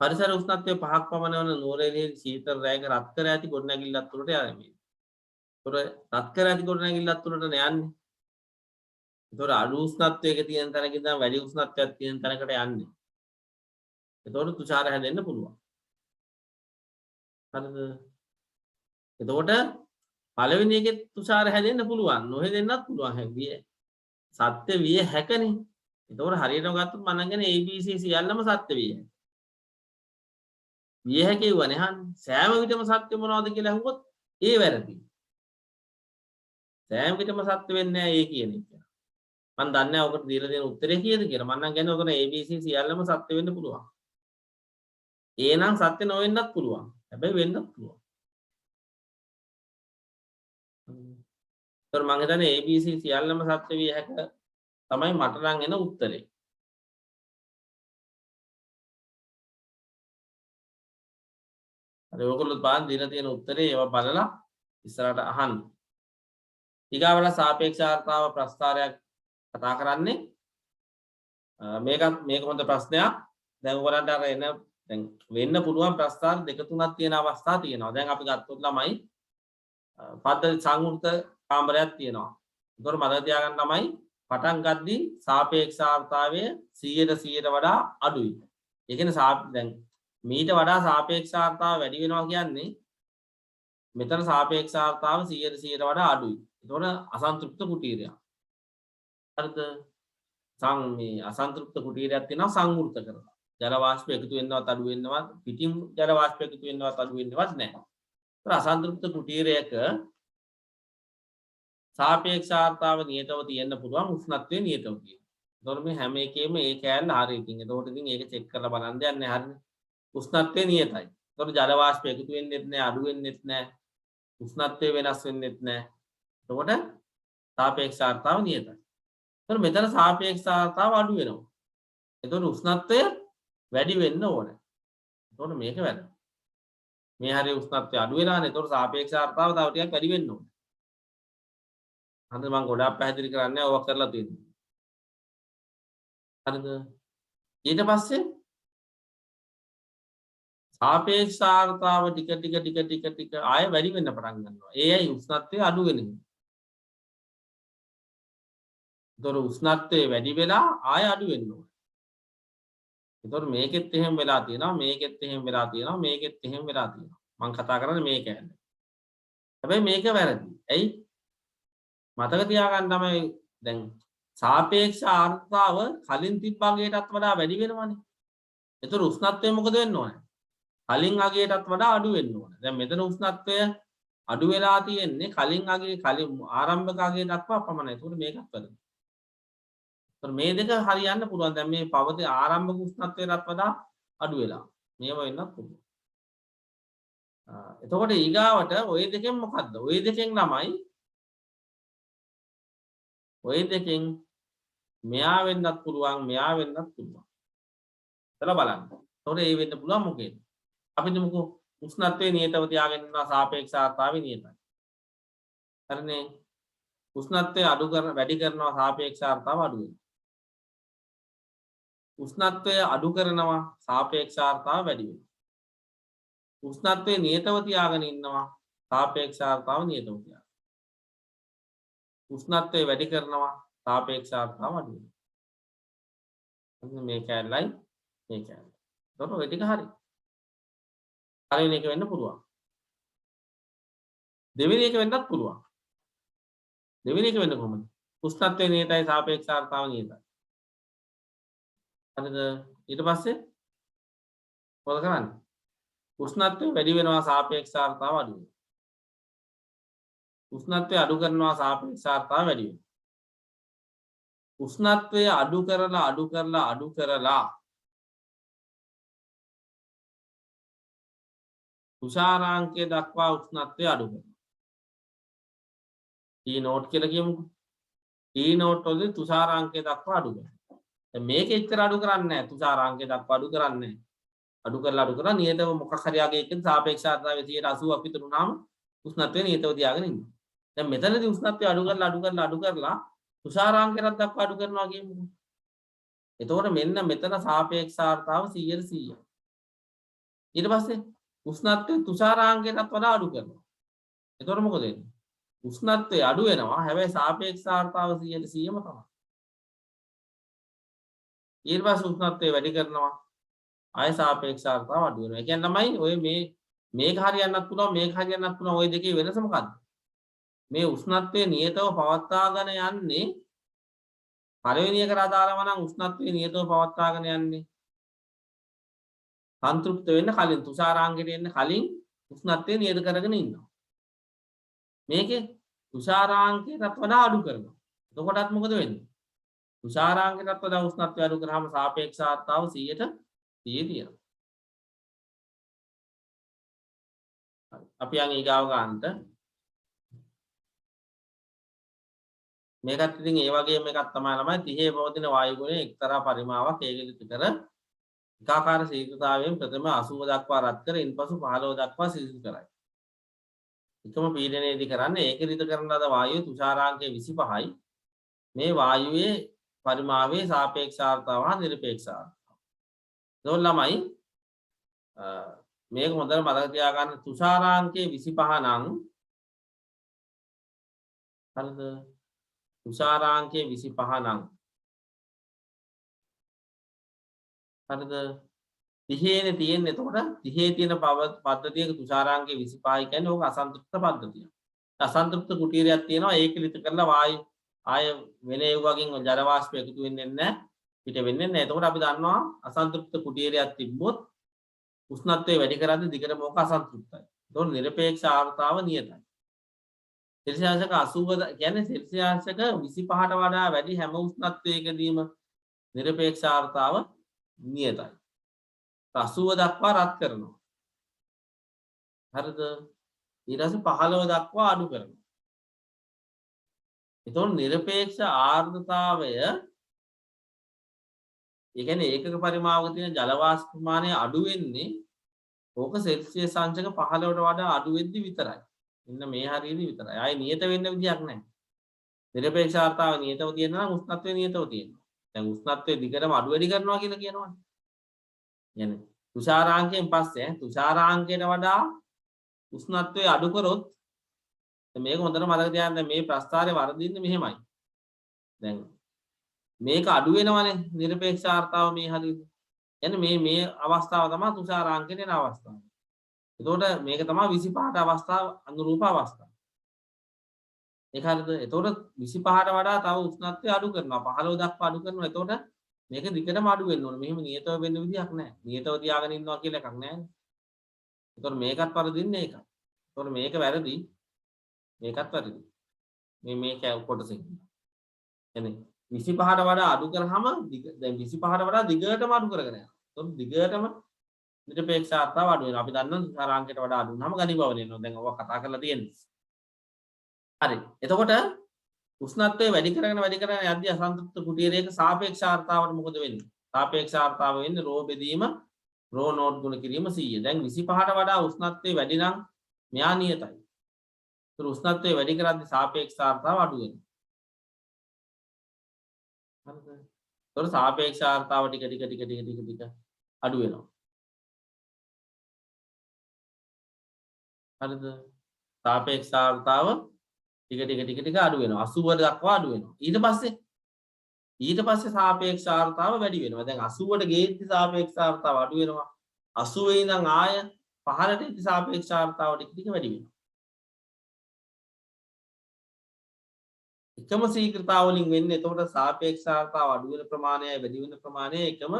පරිසර උෂ්ණත්වය 5ක් පමණ වන නුවරඑළියේ සීතල රැයක රත් කර ඇති ගොඩනැගිල්ලක් තුළට යන්නේ. ඒතකොට රත් කර ඇති ගොඩනැගිල්ලක් තුළට යන්නේ. ඒතකොට අඩු උෂ්ණත්වයක තියෙන තැනක ඉඳන් වැඩි උෂ්ණත්වයක් තියෙන තැනකට යන්නේ. ඒතකොට තුෂාර හැදෙන්න පුළුවන්. හරිද? එතකොට පළවෙනි එකේ තුෂාර හැදෙන්න පුළුවන්. නොහැදෙන්නත් පුළුවන්. හැබැයි සත්‍ය විය හැකනේ. එතකොට හරියටම ගත්තොත් මම නම් කියන්නේ ABC සියල්ලම සත්‍ය විය හැකියි. විය හැකි වනේ හන්නේ. සෑම විටම සත්‍ය මොනවද කියලා අහුවොත් ඒ වැරදි. සෑම විටම සත්‍ය වෙන්නේ නැහැ ඒ කියන එක. මම දන්නේ නැහැ ඔකට දීලා දෙන උත්තරේ කීයද කියලා. මම නම් කියන්නේ ඔතන ABC සියල්ලම සත්‍ය වෙන්න පුළුවන්. ඒ නම් සත්‍ය නොවෙන්නත් පුළුවන්. හැබැයි වෙන්නත් පුළුවන්. ඒතර මම හිතන්නේ ABC සියල්ලම සත්‍ය විය හැක තමයි මට නම් එන උත්තරේ. හරි ඔයගොල්ලෝ බලන්න දීලා තියෙන උත්තරේ ඒවා බලලා ඉස්සරහට අහන්න. ඊගාවල සාපේක්ෂතාව ප්‍රස්තාරයක් කතා කරන්නේ මේක හොඳ ප්‍රශ්නයක්. දැන් ඔයගලන්ට අර එන දැන් වෙන්න පුළුවන් ප්‍රස්තාර දෙක තුනක් තියෙන අවස්ථා තියෙනවා. දැන් අපි ගත්තොත් ළමයි පද්ධති සංවෘත කාමරයක් තියෙනවා. ඒතකොට මතක තියාගන්න ළමයි පටන් ගද්දී සාපේක්ෂතාවය 100ට වඩා අඩුයි. ඒ කියන්නේ දැන් මීට වඩා සාපේක්ෂතාව වැඩි වෙනවා කියන්නේ මෙතන සාපේක්ෂතාව 100ට වඩා අඩුයි. ඒතකොට අසන්තෘප්ත කුටීරයක්. හරිද? මේ අසන්තෘප්ත කුටීරයක් තියෙනවා සංවෘත කරලා. ජල වාෂ්ප එකතු වෙන්නවත් අඩු වෙන්නවත් පිටින් ජල වාෂ්ප එකතු වෙන්නවත් අඩු වෙන්නවත් නැහැ. ඒතර අසන්තෘප්ත කුටීරයක සාපේක්ෂතාව නියතව තියෙන්න පුළුවන් උෂ්ණත්වය නියතව තියෙනවා. ඒතකොට මේ හැම එකෙම ඒ කෑල්ල හරි ඉතින්. ඒතකොට ඉතින් ඒක චෙක් කරලා බලන්න යන්නේ හරිනේ. උෂ්ණත්වය නියතයි. ඒතකොට ජල වාෂ්ප එකතු වෙන්නෙත් නැහැ අඩු වෙන්නෙත් නැහැ. උෂ්ණත්වය වෙනස් වෙන්නෙත් නැහැ. එතකොට සාපේක්ෂතාව නියතයි. එතකොට මෙතන සාපේක්ෂතාව අඩු වෙනවා. එතකොට උෂ්ණත්වය වැඩි වෙන්න ඕනේ. එතකොට මේක වැරදි. මේ හරිය උෂ්ණත්වය අඩු වෙලානේ. එතකොට සාපේක්ෂතාව තව ටිකක් වැඩි වෙන්න ඕනේ. හරිද? මම ගොඩාක් පැහැදිලි කරන්නේ ඔවා කරලා තියෙනවා. හරිද? ඊට පස්සේ සාපේක්ෂතාව ටික ආයෙ වැඩි වෙන්න පටන් ගන්නවා. ඒ ඇයි උෂ්ණත්වය අඩු වෙන නිසා. එතකොට උෂ්ණත්වය වැඩි වෙලා ආයෙ අඩු වෙන්න ඕනේ. එතකොට මේකෙත් එහෙම වෙලා තියෙනවා මේකෙත් එහෙම වෙලා තියෙනවා මේකෙත් එහෙම වෙලා තියෙනවා. මම කතා කරන්නේ මේක ඇල්ල. හැබැයි මේක වැරදි. ඇයි? මතක තියාගන්න තමයි දැන් සාපේක්ෂ ආර්ද්‍රතාව කලින් තිබ්බ අගයටත් වඩා වැඩි වෙනවනේ. එතකොට උෂ්ණත්වය මොකද වෙන්න ඕනේ? කලින් අගයටත් වඩා අඩු වෙන්න ඕනේ. දැන් මෙතන උෂ්ණත්වය අඩු වෙලා තියෙන්නේ කලින් ආරම්භක අගය දක්වා පමණයි. එතකොට මේකත් වැරදි. එතකොට මේ දෙක හරියන්න පුළුවන්. දැන් මේ පවති ආරම්භක උෂ්ණත්වයටත් වඩා අඩු වෙලා. මේව වෙන්නත් පුළුවන්. එතකොට ඊගාවට ওই දෙකෙන් මොකද්ද? ওই දෙකෙන් මෙයා වෙන්නත් පුළුවන් මෙයා වෙන්නත් පුළුවන්. එතන බලන්න. එතකොට මේ වෙන්න පුළුවන් මොකේද? අපි දුමුකෝ උෂ්ණත්වයේ නියතව තියාගෙන ඉන්නවා සාපේක්ෂතාවය නියතයි. හරිනේ. උෂ්ණත්වය වැඩි කරනවා සාපේක්ෂතාව අඩු වෙනවා. උෂ්ණත්වය අඩු කරනවා සාපේක්ෂතාව වැඩි වෙනවා. උෂ්ණත්වය නියතව තියාගෙන ඉන්නවා සාපේක්ෂතාව නියතව තියාගෙන. උෂ්ණත්වය වැඩි කරනවා සාපේක්ෂතාව අඩු වෙනවා. මේ කැලලයි මේ කැලලයි. එතකොට ඔය ටික හරි. පළවෙනි එක වෙන්න පුළුවන්. දෙවෙනි එක වෙන්නත් පුළුවන්. දෙවෙනි එක වෙන්නේ කොහොමද? උෂ්ණත්වය නියතයි සාපේක්ෂතාව නියතයි. හරිද? ඊට පස්සේ මොකද කරන්නේ? උෂ්ණත්වය වැඩි වෙනවා සාපේක්ෂතාව අඩු වෙනවා. උෂ්ණත්වය අඩු කරනවා සාපේක්ෂතාව වැඩි වෙනවා. උෂ්ණත්වය අඩු කරලා තුෂාරාංකය දක්වා උෂ්ණත්වය අඩු කරනවා. T නෝට් කියලා කියමුකෝ. T නෝට් වලදී තුෂාරාංකය දක්වා අඩු කරනවා. දැන් මේක එච්චර අඩු කරන්නේ නැහැ. තුෂාරාංකය දක්වා අඩු කරන්නේ නැහැ. අඩු කරලා නියතව මොකක් හරි යකෙකින් සාපේක්ෂ ආර්ද්‍රතාවය 80ක් විතර වුණාම උෂ්ණත්වය නියතව තියාගෙන ඉන්නවා. දැන් මෙතනදී උෂ්ණත්වය අඩු කරලා තුෂාරාංකයත් දක්වා අඩු කරනවා කියමුකෝ. එතකොට මෙන්න මෙතන සාපේක්ෂ ආර්ද්‍රතාව 100%. ඊට පස්සේ උෂ්ණත්වය තුෂාරාංකයටත් වඩා අඩු කරනවා. එතකොට මොකද වෙන්නේ? උෂ්ණත්වය අඩු වෙනවා. හැබැයි සාපේක්ෂ ආර්ද්‍රතාව 100%ම තමයි. ඊට පස්සේ උෂ්ණත්වය වැඩි කරනවා. ආය සාපේක්ෂ ආර්ද්‍රතාව අඩු වෙනවා. ඒ කියන්නේ තමයි ඔය මේක හරියන්නත් පුළුවන් මේක හරියන්නත් පුළුවන්. ওই දෙකේ වෙනස මොකද්ද? මේ උෂ්ණත්වය නියතව පවත්වාගෙන යන්නේ පළවෙනි එකට අදාළව නම් උෂ්ණත්වය නියතව පවත්වාගෙන යන්නේ සංතෘප්ත වෙන්න කලින් තුෂාරාංගයට එන්න කලින් උෂ්ණත්වය නියත කරගෙන ඉන්නවා. මේකේ තුෂාරාංගයටත් වඩා අඩු කරනවා. එතකොටත් මොකද වෙන්නේ? තුෂාරාංගයටත් වඩා උෂ්ණත්වය අඩු කරාම සාපේක්ෂ ආර්ද්‍රතාව 100ට 100 තියෙනවා. අපි යන් ඊගාව ගන්නට මේකත් ඉතින් ඒ වගේම එකක් තමයි 30 පවතින වායු ගුණයේ එක්තරා පරිමාවක් ඒකලිත කර එකාකාර ශීඝ්‍රතාවයෙන් ප්‍රථම 80 දක්වා රත් කර ඉන්පසු 15 දක්වා සිසිල් කරයි. එකම පීඩනයේදී කරන්නේ ඒකලිත කරන ලද වායුවේ තුෂාරාංකය 25යි. මේ වායුවේ පරිමාවේ සාපේක්ෂ ආර්ද්‍රතාව හා නිරපේක්ෂ ආර්ද්‍රතාව. ඒතකොට ළමයි මේක හොඳට මතක තියාගන්න තුෂාරාංකය 25 නම් හරිද? තුෂාරාංකය 25 නම් හරිද? 30නේ තියෙන්නේ. එතකොට 30 තියෙන පද්ධතියක තුෂාරාංකය 25යි කියන්නේ ඕක අසන්තෘප්ත පද්ධතිය. අසන්තෘප්ත කුටීරයක් තියෙනවා ඒකලිත කරලා වායු ආය වෙන ඒ වගේම ජල වාෂ්ප එකතු වෙන්නේ නැහැ පිට වෙන්නේ නැහැ. එතකොට අපි දන්නවා අසන්තෘප්ත කුටීරයක් තිබ්බොත් උෂ්ණත්වය වැඩි කරද්දී දිගටම ඕක අසන්තෘප්තයි. එතකොට නිරපේක්ෂ ආර්ද්‍රතාව නියතයි. සෙල්සියස්ක 80 කියන්නේ සෙල්සියස්ක 25ට වඩා වැඩි හැම උෂ්ණත්වයකදීම නිරපේක්ෂ ආර්ද්‍රතාව නියතයි. 80 දක්වා රත් කරනවා. හරිද? ඊට පස්සේ 15 දක්වා අඩු කරනවා. එතකොට නිරපේක්ෂ ආර්ද්‍රතාවය ඒ කියන්නේ ඒකක පරිමාවක තියෙන ජල වාෂ්ප ප්‍රමාණය අඩු වෙන්නේ ඕක සෙල්සියස් අංශක 15ට වඩා අඩු වෙද්දි විතරයි. මෙන්න මේ හරියදී විතරයි. ආයේ නියත වෙන්න විදියක් නැහැ. නිරපේක්ෂ ආර්ද්‍රතාව නියතව තියෙනවා නම් උෂ්ණත්වය නියතව තියෙනවා. දැන් උෂ්ණත්වය දිගටම අඩු වැඩි කරනවා කියලා කියනවනේ. කියන්නේ තුෂාරාංකයෙන් පස්සේ තුෂාරාංකයට වඩා උෂ්ණත්වය අඩු කරොත් මේක හොඳට මතක තියාගන්න මේ ප්‍රස්ථාරය වර්ධින්නේ මෙහෙමයි. දැන් මේක අඩු වෙනවනේ නිරපේක්ෂ ආර්ද්‍රතාව මේ හරියට. කියන්නේ මේ අවස්ථාව තමයි තුෂාරාංකයට එන අවස්ථාව. එතකොට මේක තමයි 25ට අවස්ථාව අනුරූප අවස්ථාව. ඒක හරියද? එතකොට 25ට වඩා තව උෂ්ණත්වය අඩු කරනවා. 15 දක්වා අඩු කරනවා. එතකොට මේක දිගටම අඩු වෙන්න ඕනේ. මෙහෙම නියතව වෙන්න විදියක් නැහැ. නියතව තියාගෙන ඉන්නවා කියලා එකක් නැහැ. එතකොට මේකත් වරදින්නේ ඒකයි. එතකොට මේක වැරදි. මේකත් වැරදි. මේක කොටසෙන්. එනේ 25ට වඩා අඩු කරාම දැන් 25ට වඩා දිගටම අඩු කරගෙන යනවා. එතකොට දිගටම නිරපේක්ෂ ආර්ද්‍රතාව අඩු වෙනවා. අපි දන්නවා තුෂාරාංකයට වඩා අඩු වුනහම ඝනීභවන වෙනවා. දැන් ඔවා කතා කරලා තියෙන්නේ. හරි. එතකොට උෂ්ණත්වය වැඩි කරගෙන යද්දී අසන්තෘප්ත කුටීරයක සාපේක්ෂ ආර්ද්‍රතාවට මොකද වෙන්නේ? සාපේක්ෂ ආර්ද්‍රතාව වෙන්නේ රෝ බෙදීම රෝ නෝට් ගුණ කිරීම 100. දැන් 25ට වඩා උෂ්ණත්වය වැඩි නම් මෙයා නියතයි. ඒතර උෂ්ණත්වය වැඩි කරද්දී සාපේක්ෂ ආර්ද්‍රතාව අඩු වෙනවා. හරිද? ඒතර සාපේක්ෂ ආර්ද්‍රතාව ටික අඩු වෙනවා. හරිද? සාපේක්ෂ ආර්ද්‍රතාව ටික අඩු වෙනවා. 80 දක්වා අඩු වෙනවා. ඊට පස්සේ සාපේක්ෂ ආර්ද්‍රතාව වැඩි වෙනවා. දැන් 80ට ගේද්දි සාපේක්ෂ ආර්ද්‍රතාව අඩු වෙනවා. 80 ඉඳන් ආය 15ට ඉති සාපේක්ෂ ආර්ද්‍රතාව ටික වැඩි වෙනවා. එකම ශීඝ්‍රතාව වලින් වෙන්නේ එතකොට සාපේක්ෂ ආර්ද්‍රතාව අඩු වෙන ප්‍රමාණයයි වැඩි වෙන ප්‍රමාණය එකම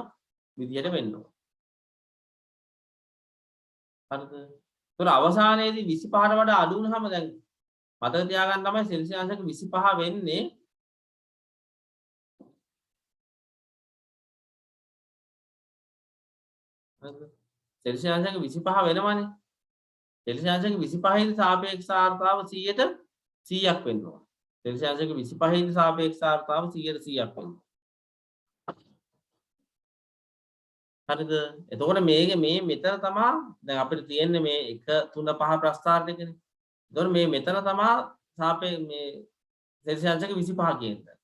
විදියට වෙන්න ඕන. හරිද? ඒතර අවසානයේදී 25ට වඩා අඩු වුණාම දැන් මතක තියාගන්න තමයි සෙල්සියස් අංශක 25 වෙන්නේ හරිද? සෙල්සියස් අංශක 25 වෙනවනේ. සෙල්සියස් අංශක 25 දී සාපේක්ෂ ආර්ද්‍රතාව 100ට 100ක් වෙන්න ඕන. සෙල්සියස් 25 සාපේක්ෂ ආර්ද්‍රතාව 100%ක් වෙනවා. හරිද? එතකොට මේ මෙතන තමයි දැන් අපිට තියෙන්නේ මේ 1 3 5 ප්‍රස්ථාරයකනේ. එතකොට මේ මෙතන තමයි මේ සෙල්සියස් 25 කියන්නේ.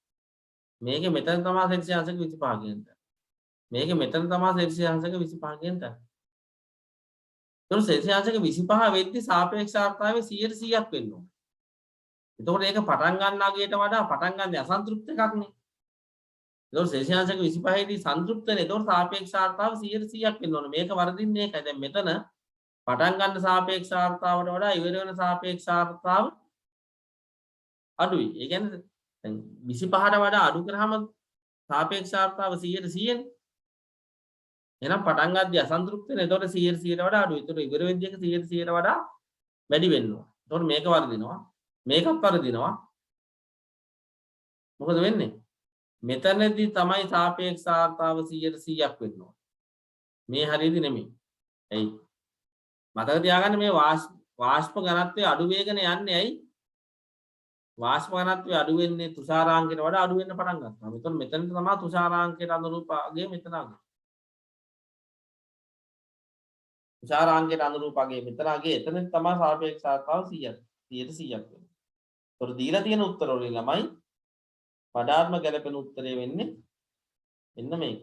මේකේ මෙතන තමයි සෙල්සියස් 25 කියන්නේ. මේකේ මෙතන තමයි සෙල්සියස් 25 කියන්නේ. එතකොට සෙල්සියස් 25 වෙද්දි සාපේක්ෂ ආර්ද්‍රතාවය 100%ක් වෙන්න ඕනේ. එතකොට ඒක පටන් ගන්න අගයට වඩා පටන් ගන්න අසන්තෘප්ත එකක්නේ. එතකොට සෙල්සියස් 25 දී සන්තෘප්තනේ. එතකොට සාපේක්ෂ ආර්ද්‍රතාව 100%ක් වෙන්න ඕනේ. මේක වරදින්නේ ඒකයි. දැන් මෙතන පටන් ගන්න සාපේක්ෂ ආර්ද්‍රතාවට වඩා ඉවර වෙන සාපේක්ෂ ආර්ද්‍රතාව අඩුයි. ඒ කියන්නේ දැන් 25ට වඩා අඩු කරාම සාපේක්ෂ ආර්ද්‍රතාව 100%නේ. එහෙනම් පටන් ගන්නදී අසන්තෘප්තනේ. එතකොට 100%ට වඩා අඩුයි. එතකොට ඉවර වෙද්දී එක 100%ට වඩා වැඩි වෙන්න ඕන. එතකොට මේක වර්ධිනවා. මේකත් වර්ධිනවා. මොකද වෙන්නේ? මෙතනදී තමයි සාපේක්ෂ ආර්ද්‍රතාව 100%ක් වෙන්න ඕන. මේ හරියදී නෙමෙයි. එයි. මතක තියාගන්න මේ වාෂ්ප ඝනත්වය අඩු වේගන යන්නේ ඇයි? වාෂ්ප ඝනත්වය අඩු වෙන්නේ තුෂාරාංකයට වඩා අඩු වෙන්න පටන් ගන්නවා. මෙතන තමයි තුෂාරාංකයට අනුරූප අගය මෙතන අගය. තුෂාරාංකයට අනුරූප අගය මෙතන අගය එතන තමයි සාපේක්ෂ ආර්ද්‍රතාව 100ක් 100%ක් වෙන්නේ. ඒතර දීලා තියෙන උත්තර වලින් ළමයි වඩාත්ම ගැළපෙන උත්තරය වෙන්නේ මෙන්න මේක.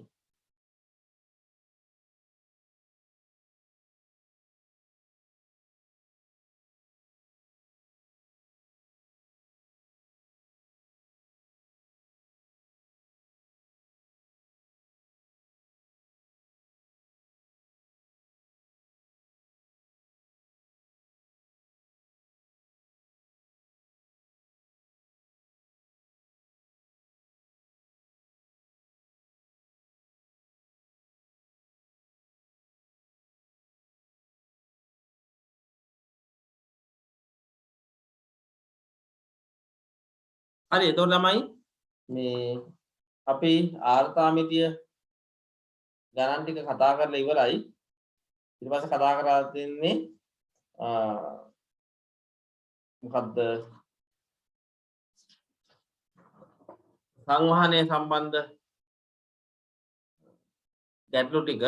හරි එතකොට ළමයි මේ අපි ආර්ථාමිතිය ගණන් ටික කතා කරලා ඉවරයි. ඊට පස්සේ කතා කරලා දෙන්නේ මොකද්ද සංවහනය සම්බන්ධ ගැටලු ටික